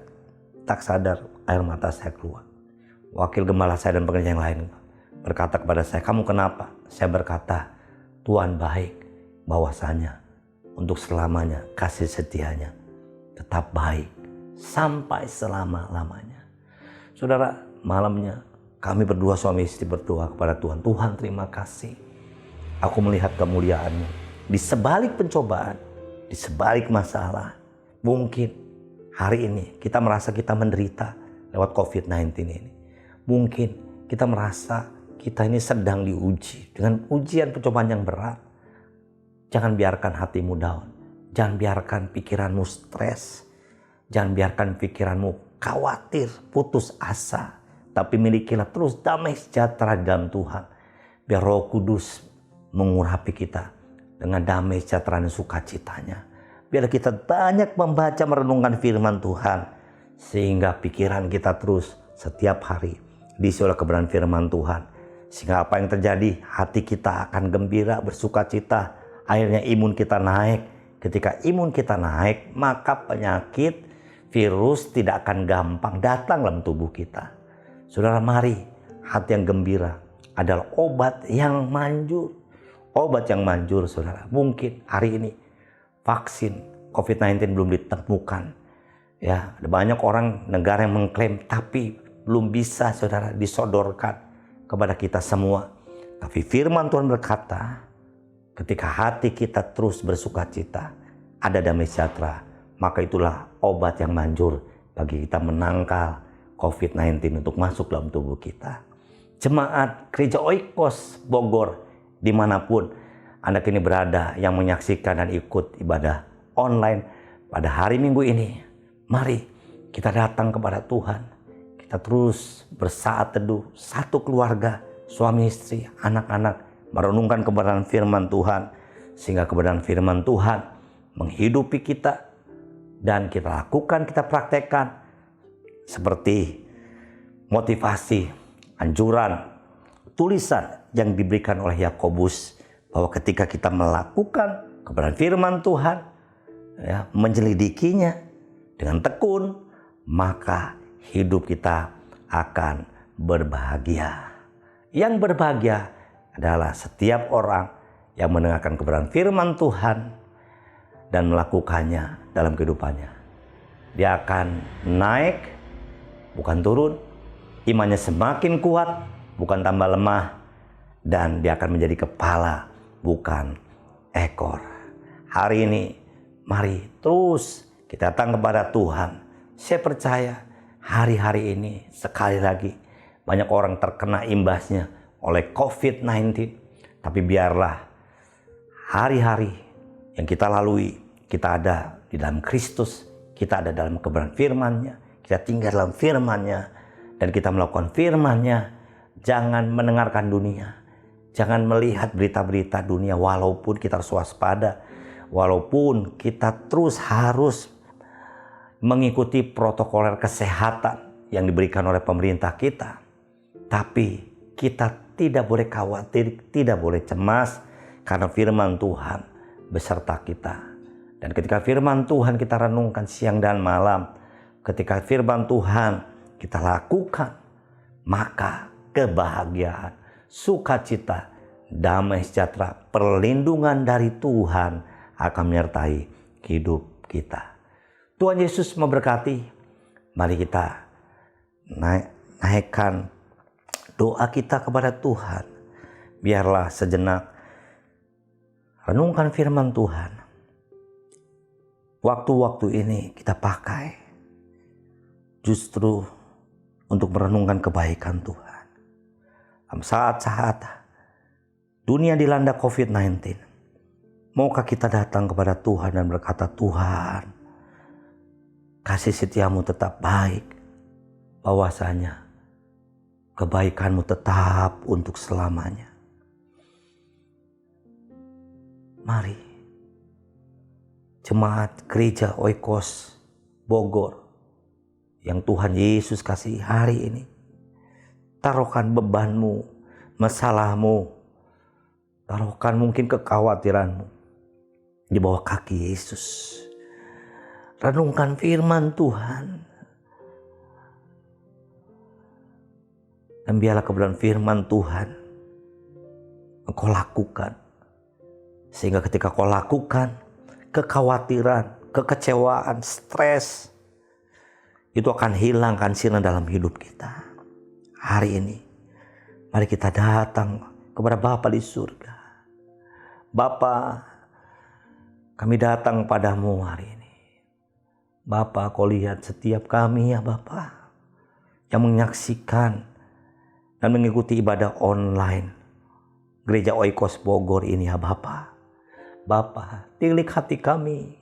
tak sadar air mata saya keluar. Wakil gembala saya dan pekerja yang lain berkata kepada saya, kamu kenapa? Saya berkata, Tuhan baik, bahwasanya untuk selamanya kasih setianya tetap baik sampai selama-lamanya. Saudara, malamnya kami berdua suami istri berdoa kepada Tuhan. Tuhan, terima kasih. Aku melihat kemuliaan-Mu di sebalik pencobaan, di sebalik masalah. Mungkin hari ini kita merasa kita menderita lewat COVID-19 ini. Mungkin kita merasa kita ini sedang diuji dengan ujian pencobaan yang berat. Jangan biarkan hatimu down. Jangan biarkan pikiranmu stres. Jangan biarkan pikiranmu khawatir, putus asa. Tapi milikilah terus damai sejahtera di dalam Tuhan. Biar Roh Kudus mengurapi kita dengan damai sejahtera dan sukacitanya. Biar kita banyak membaca merenungkan firman Tuhan. Sehingga pikiran kita terus setiap hari diisi oleh kebenaran firman Tuhan. Sehingga apa yang terjadi, hati kita akan gembira, bersukacita. Akhirnya imun kita naik. Ketika imun kita naik, maka penyakit, virus tidak akan gampang datang dalam tubuh kita. Saudara, mari, hati yang gembira adalah obat yang manjur. Obat yang manjur, saudara. Mungkin hari ini vaksin COVID-19 belum ditemukan. Ya, ada banyak orang negara yang mengklaim tapi belum bisa saudara disodorkan kepada kita semua. Tapi firman Tuhan berkata, ketika hati kita terus bersukacita, ada damai sejahtera, maka itulah obat yang manjur bagi kita menangkal COVID-19 untuk masuk dalam tubuh kita. Jemaat Gereja Oikos Bogor, dimanapun Anda kini berada yang menyaksikan dan ikut ibadah online pada hari Minggu ini, mari kita datang kepada Tuhan. Kita terus bersaat teduh, satu keluarga, suami istri, anak-anak, merenungkan kebenaran firman Tuhan, sehingga kebenaran firman Tuhan menghidupi kita dan kita lakukan, kita praktekkan seperti motivasi, anjuran, tulisan yang diberikan oleh Yakobus, bahwa ketika kita melakukan kebenaran firman Tuhan, ya, menyelidikinya dengan tekun, maka hidup kita akan berbahagia. Yang berbahagia adalah setiap orang yang mendengarkan kebenaran firman Tuhan dan melakukannya dalam kehidupannya. Dia akan naik, bukan turun. Imannya semakin kuat, bukan tambah lemah. Dan dia akan menjadi kepala, bukan ekor. Hari ini, mari terus kita datang kepada Tuhan. Saya percaya hari-hari ini sekali lagi banyak orang terkena imbasnya oleh COVID-19. Tapi biarlah hari-hari yang kita lalui, kita ada di dalam Kristus, kita ada dalam kebenaran firman-Nya, kita tinggal dalam firman-Nya, dan kita melakukan firman-Nya. Jangan mendengarkan dunia, jangan melihat berita-berita dunia, walaupun kita harus waspada, walaupun kita terus harus mengikuti protokol kesehatan yang diberikan oleh pemerintah kita. Tapi kita tidak boleh khawatir, tidak boleh cemas, karena firman Tuhan beserta kita. Dan ketika firman Tuhan kita renungkan siang dan malam, ketika firman Tuhan kita lakukan, maka kebahagiaan, sukacita, damai sejahtera, perlindungan dari Tuhan akan menyertai hidup kita. Tuhan Yesus memberkati. Mari kita naikkan doa kita kepada Tuhan. Biarlah sejenak renungkan firman Tuhan. Waktu-waktu ini kita pakai justru untuk merenungkan kebaikan Tuhan. Dalam saat-saat dunia dilanda COVID-19, maukah kita datang kepada Tuhan dan berkata, Tuhan, kasih setiamu tetap baik, bahwasanya kebaikanmu tetap untuk selamanya. Mari, jemaat Gereja Oikos Bogor yang Tuhan Yesus kasih hari ini, taruhkan bebanmu, masalahmu, taruhkan mungkin kekhawatiranmu di bawah kaki Yesus. Renungkan firman Tuhan. Dan biarlah kebenaran firman Tuhan engkau lakukan. Sehingga ketika kau lakukan, kekhawatiran, kekecewaan, stres, itu akan hilang, akan sirna dalam hidup kita. Hari ini, mari kita datang kepada Bapa di surga. Bapa, kami datang padamu hari ini. Bapa, kau lihat setiap kami ya Bapa, yang menyaksikan dan mengikuti ibadah online Gereja Oikos Bogor ini ya Bapa. Bapa, tilik hati kami,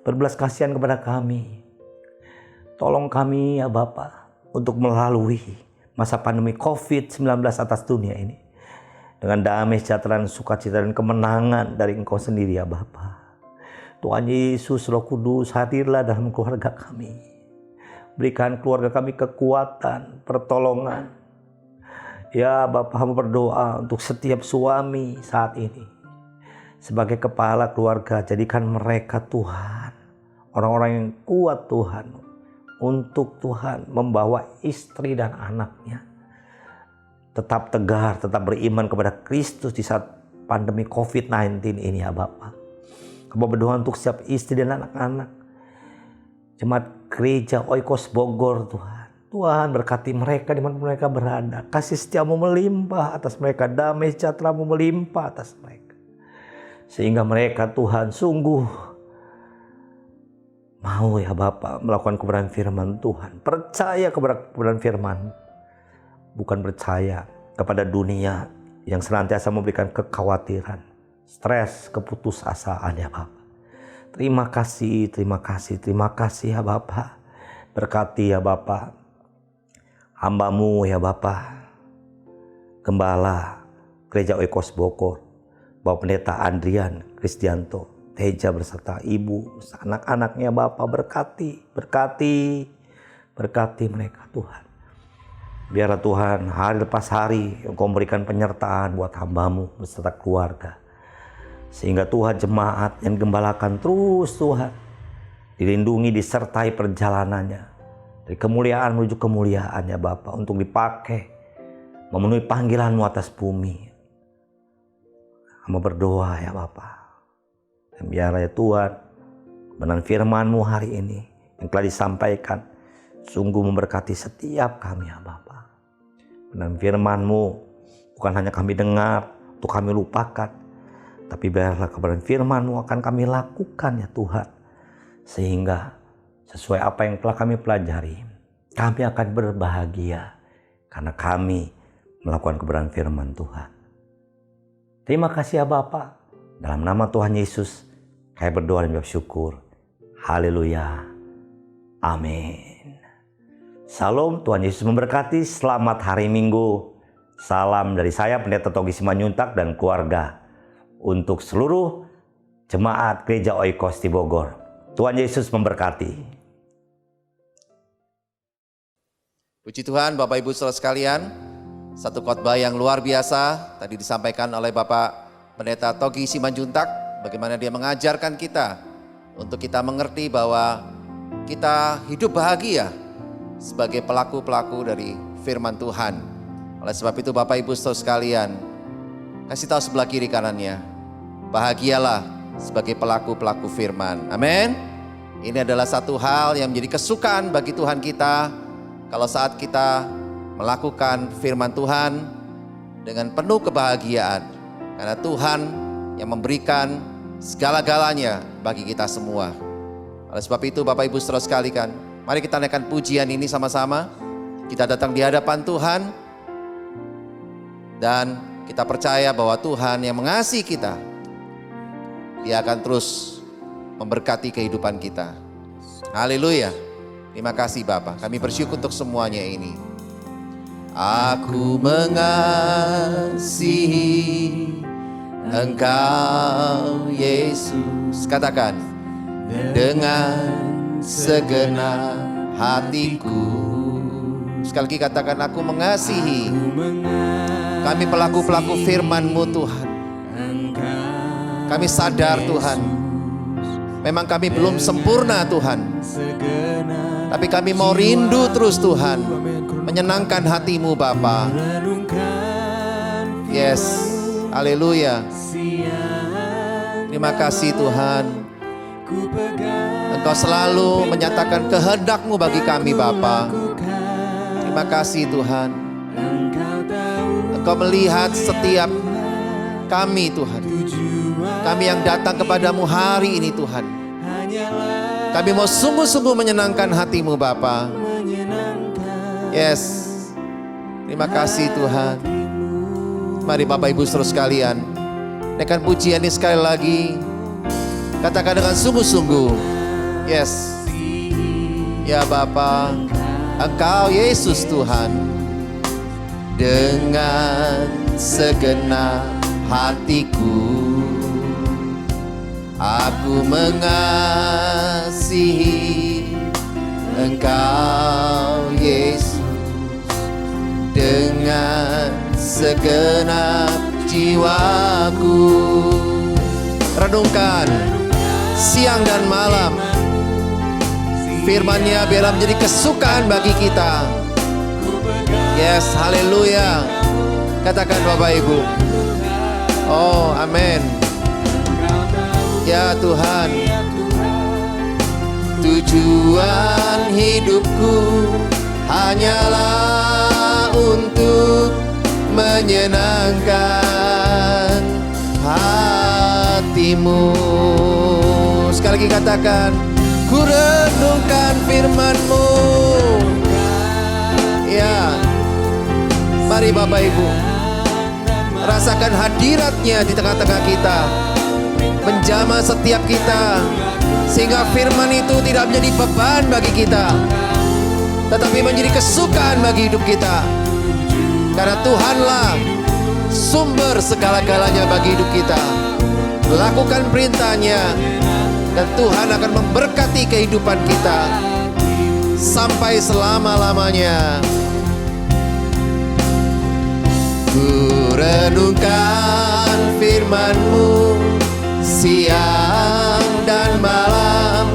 berbelas kasihan kepada kami. Tolong kami ya Bapa untuk melalui masa pandemi COVID-19 atas dunia ini dengan damai sejahtera, sukacita dan kemenangan dari Engkau sendiri ya Bapa. Tuhan Yesus, Roh Kudus, hadirlah dalam keluarga kami. Berikan keluarga kami kekuatan, pertolongan. Ya Bapa, hamba berdoa untuk setiap suami saat ini. Sebagai kepala keluarga, jadikan mereka Tuhan, orang-orang yang kuat Tuhan, untuk Tuhan membawa istri dan anaknya tetap tegar, tetap beriman kepada Kristus di saat pandemi COVID-19 ini ya Bapa. Kami berdoa untuk setiap istri dan anak-anak Jemaat Gereja Oikos Bogor Tuhan. Tuhan berkati mereka di mana mereka berada. Kasih setiamu melimpah atas mereka. Damai sejahtera-Mu melimpah atas mereka. Sehingga mereka Tuhan sungguh mau ya Bapa melakukan kebenaran firman Tuhan. Percaya kepada kebenaran firman. Bukan percaya kepada dunia yang senantiasa memberikan kekhawatiran, stres, keputusasaan ya Bapa. Terima kasih ya Bapa. Berkati ya Bapa hamba-Mu ya Bapa, Gembala Gereja Oikos Bogor, Bapak Pendeta Andrian Kristianto Teja beserta ibu, anak-anaknya Bapa, berkati mereka Tuhan. Biarlah Tuhan hari lepas hari Engkau memberikan penyertaan buat hamba-Mu beserta keluarga. Sehingga Tuhan jemaat yang gembalakan terus Tuhan dilindungi, disertai perjalanannya. Dari kemuliaan menuju kemuliaan ya Bapa, untuk dipakai memenuhi panggilan-Mu atas bumi. Hamba berdoa ya Bapa. Dan biarlah ya Tuhan kebenaran firman-Mu hari ini yang telah disampaikan sungguh memberkati setiap kami ya Bapa. Kebenaran firman-Mu bukan hanya kami dengar untuk kami lupakan, tapi biarlah kebenaran firman-Mu akan kami lakukan ya Tuhan. Sehingga sesuai apa yang telah kami pelajari, kami akan berbahagia karena kami melakukan kebenaran firman Tuhan. Terima kasih ya Bapa. Dalam nama Tuhan Yesus, kami berdoa dan bersyukur. Haleluya. Amin. Salam, Tuhan Yesus memberkati. Selamat hari Minggu. Salam dari saya, Pendeta Togi Simanjuntak dan keluarga. Untuk seluruh jemaat Gereja Oikos di Bogor. Tuhan Yesus memberkati. Puji Tuhan, Bapak Ibu Saudara sekalian, satu khotbah yang luar biasa tadi disampaikan oleh Bapak Pendeta Togi Simanjuntak, bagaimana dia mengajarkan kita untuk kita mengerti bahwa kita hidup bahagia sebagai pelaku-pelaku dari firman Tuhan. Oleh sebab itu Bapak Ibu Saudara sekalian, kasih tahu sebelah kiri kanannya, bahagialah sebagai pelaku-pelaku firman. Amin. Ini adalah satu hal yang menjadi kesukaan bagi Tuhan kita kalau saat kita melakukan firman Tuhan dengan penuh kebahagiaan. Karena Tuhan yang memberikan segala-galanya bagi kita semua. Oleh sebab itu Bapak Ibu Saudara sekalian, mari kita naikkan pujian ini sama-sama. Kita datang di hadapan Tuhan dan kita percaya bahwa Tuhan yang mengasihi kita, Dia akan terus memberkati kehidupan kita. Haleluya. Terima kasih Bapa. Kami bersyukur untuk semuanya ini. Aku mengasihi Engkau Yesus. Katakan, dengan segenap hatiku. Sekali lagi katakan, aku mengasihi. Kami pelaku-pelaku firman-Mu Tuhan. Kami sadar Tuhan, memang kami belum sempurna Tuhan, tapi kami mau rindu terus Tuhan, menyenangkan hati-Mu Bapa. Yes, haleluya. Terima kasih Tuhan, Engkau selalu menyatakan kehendak-Mu bagi kami Bapa. Terima kasih Tuhan, Engkau melihat setiap kami Tuhan, kami yang datang kepadamu hari ini Tuhan. Kami mau sungguh-sungguh menyenangkan hati-Mu Bapa. Yes, terima kasih Tuhan. Mari Bapak Ibu Saudara sekalian, naikkan pujian ini sekali lagi. Katakan dengan sungguh-sungguh. Yes, ya Bapa, Engkau Yesus Tuhan. Dengan segenap hatiku aku mengasihi Engkau Yesus. Dengan segenap jiwaku. Renungkan siang dan malam firman-Nya, biarlah menjadi kesukaan bagi kita. Yes, haleluya. Katakan Bapak Ibu. Oh, amin. Ya Tuhan, tujuan hidupku hanyalah untuk menyenangkan hatimu. Sekali lagi katakan, ku renungkan firman-Mu. Ya, mari Bapak Ibu, rasakan hadirat-Nya di tengah-tengah kita, menjamah setiap kita, sehingga firman itu tidak menjadi beban bagi kita, tetapi menjadi kesukaan bagi hidup kita. Karena Tuhanlah sumber segala-galanya bagi hidup kita. Lakukan perintah-Nya, dan Tuhan akan memberkati kehidupan kita sampai selama-lamanya. Ku renungkan firman-Mu siang dan malam,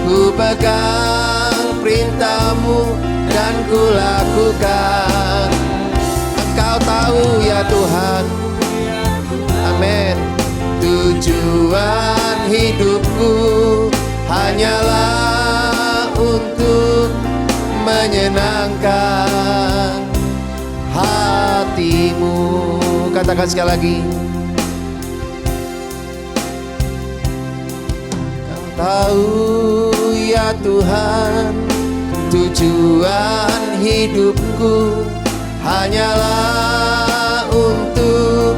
ku pegang perintah-Mu dan ku lakukan. Engkau tahu ya Tuhan, amin. Tujuan hidupku hanyalah untuk menyenangkan hati-Mu. Katakan sekali lagi. Kau tahu ya Tuhan, tujuan hidupku hanyalah untuk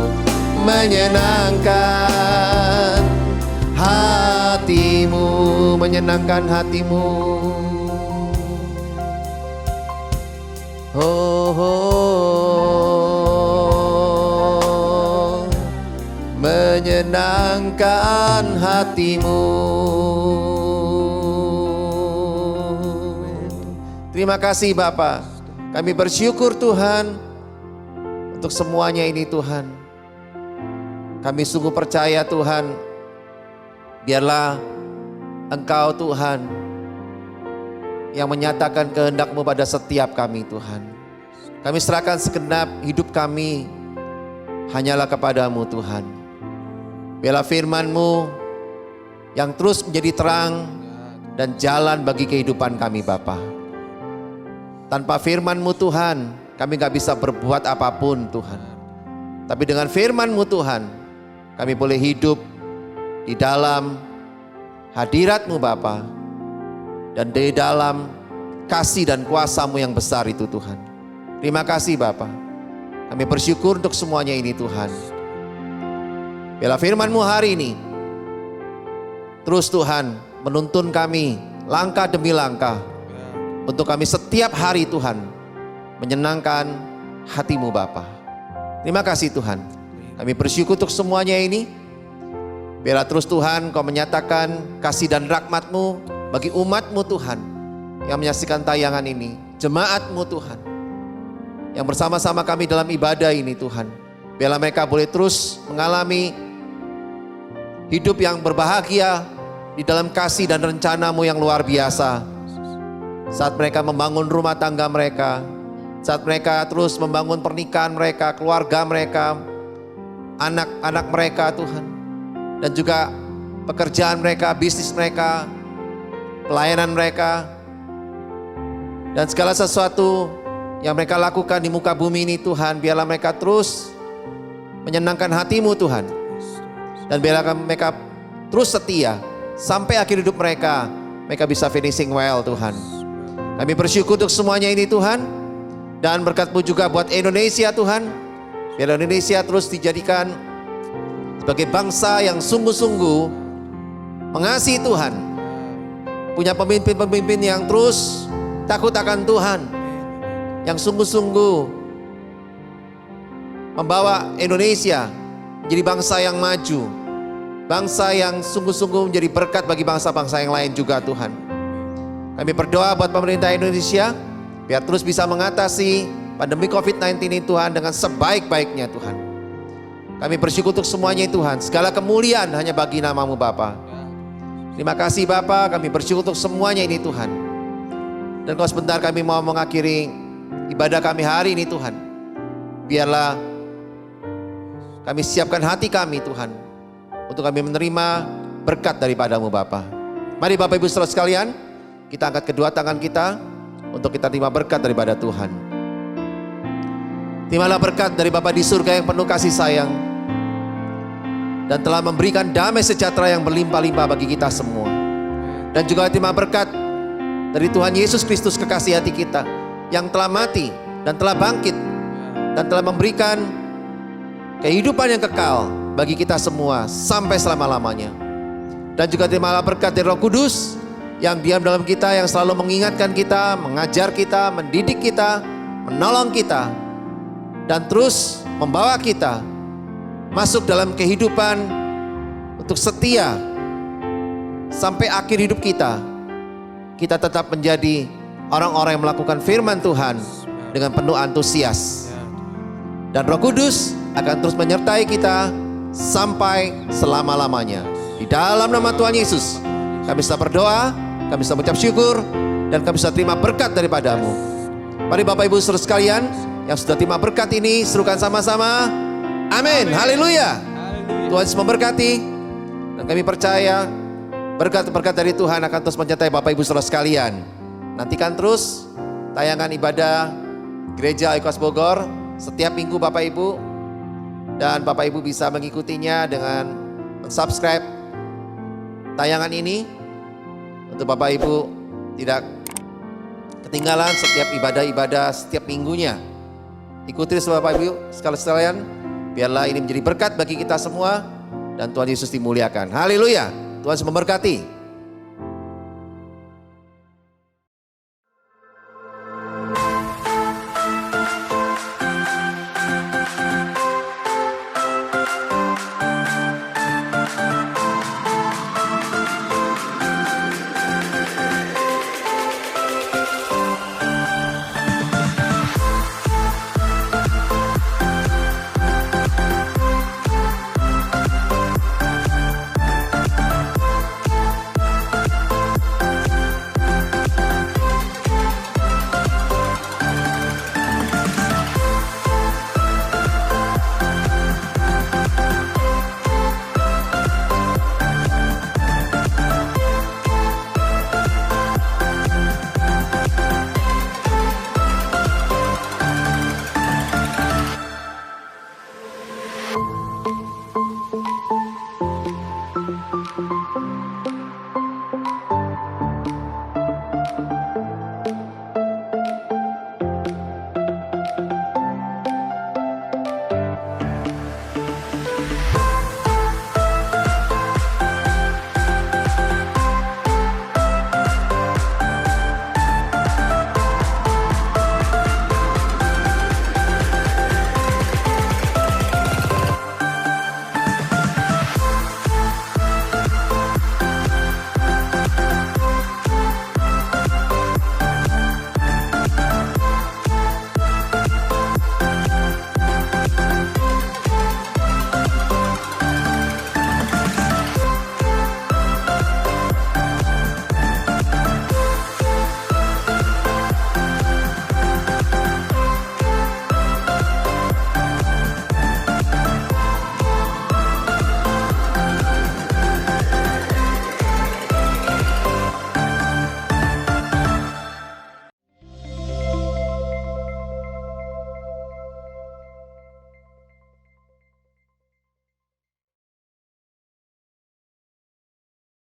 menyenangkan hati-Mu, menyenangkan hati-Mu. Oh, oh, menyenangkan hati-Mu. Terima kasih Bapa. Kami bersyukur Tuhan untuk semuanya ini Tuhan. Kami sungguh percaya Tuhan, biarlah Engkau Tuhan yang menyatakan kehendak-Mu pada setiap kami Tuhan. Kami serahkan segenap hidup kami hanyalah kepada-Mu Tuhan. Biarlah firman-Mu yang terus menjadi terang dan jalan bagi kehidupan kami Bapa. Tanpa firman-Mu Tuhan, kami gak bisa berbuat apapun Tuhan. Tapi dengan firman-Mu Tuhan, kami boleh hidup di dalam hadirat-Mu Bapa, dan di dalam kasih dan kuasa-Mu yang besar itu Tuhan. Terima kasih Bapa. Kami bersyukur untuk semuanya ini Tuhan. Biarlah firman-Mu hari ini terus Tuhan menuntun kami langkah demi langkah, untuk kami setiap hari Tuhan menyenangkan hati-Mu Bapa. Terima kasih Tuhan. Kami bersyukur untuk semuanya ini. Biarlah terus Tuhan Kau menyatakan kasih dan rahmat-Mu bagi umat-Mu Tuhan yang menyaksikan tayangan ini, jemaat-Mu Tuhan yang bersama-sama kami dalam ibadah ini Tuhan. Biarlah mereka boleh terus mengalami hidup yang berbahagia di dalam kasih dan rencana-Mu yang luar biasa. Saat mereka membangun rumah tangga mereka, saat mereka terus membangun pernikahan mereka, keluarga mereka, anak-anak mereka Tuhan, dan juga pekerjaan mereka, bisnis mereka, pelayanan mereka, dan segala sesuatu yang mereka lakukan di muka bumi ini Tuhan. Biarlah mereka terus menyenangkan hati-Mu Tuhan, dan biarlah mereka terus setia sampai akhir hidup mereka. Mereka bisa finishing well Tuhan. Kami bersyukur untuk semuanya ini Tuhan, dan berkat-Mu juga buat Indonesia Tuhan. Biar Indonesia terus dijadikan sebagai bangsa yang sungguh-sungguh mengasihi Tuhan. Punya pemimpin-pemimpin yang terus takut akan Tuhan, yang sungguh-sungguh membawa Indonesia menjadi bangsa yang maju, bangsa yang sungguh-sungguh menjadi berkat bagi bangsa-bangsa yang lain juga Tuhan. Kami berdoa buat pemerintah Indonesia, biar terus bisa mengatasi pandemi COVID-19 ini Tuhan dengan sebaik-baiknya Tuhan. Kami bersyukur untuk semuanya Tuhan. Segala kemuliaan hanya bagi nama-Mu Bapa. Terima kasih Bapa, kami bersyukur untuk semuanya ini Tuhan. Dan kalau sebentar kami mau mengakhiri ibadah kami hari ini Tuhan, biarlah kami siapkan hati kami Tuhan, untuk kami menerima berkat daripadamu Bapa. Mari Bapak Ibu Saudara sekalian, kita angkat kedua tangan kita untuk kita terima berkat daripada Tuhan. Terimalah berkat dari Bapa di surga yang penuh kasih sayang dan telah memberikan damai sejahtera yang berlimpah-limpah bagi kita semua. Dan juga terima berkat dari Tuhan Yesus Kristus kekasih hati kita yang telah mati dan telah bangkit dan telah memberikan kehidupan yang kekal bagi kita semua sampai selama-lamanya. Dan juga terimalah berkat dari Roh Kudus yang diam dalam kita, yang selalu mengingatkan kita, mengajar kita, mendidik kita, menolong kita, dan terus membawa kita masuk dalam kehidupan untuk setia sampai akhir hidup kita. Kita tetap menjadi orang-orang yang melakukan firman Tuhan dengan penuh antusias. Dan Roh Kudus akan terus menyertai kita sampai selama-lamanya. Di dalam nama Tuhan Yesus, kami bisa berdoa, kami bisa mengucap syukur, dan kami bisa terima berkat daripadamu. Mari Bapak Ibu Saudara sekalian yang sudah terima berkat ini, serukan sama-sama. Amin. Haleluya. Tuhan Yesus memberkati. Dan kami percaya berkat-berkat dari Tuhan akan terus menyertai Bapak Ibu Saudara sekalian. Nantikan terus tayangan ibadah Gereja Oikos Bogor setiap minggu Bapak Ibu. Dan Bapak Ibu bisa mengikutinya dengan subscribe tayangan ini untuk Bapak Ibu tidak ketinggalan setiap ibadah-ibadah setiap minggunya. Ikuti Bapak Ibu sekalian, biarlah ini menjadi berkat bagi kita semua dan Tuhan Yesus dimuliakan. Haleluya. Tuhan Yesus memberkati.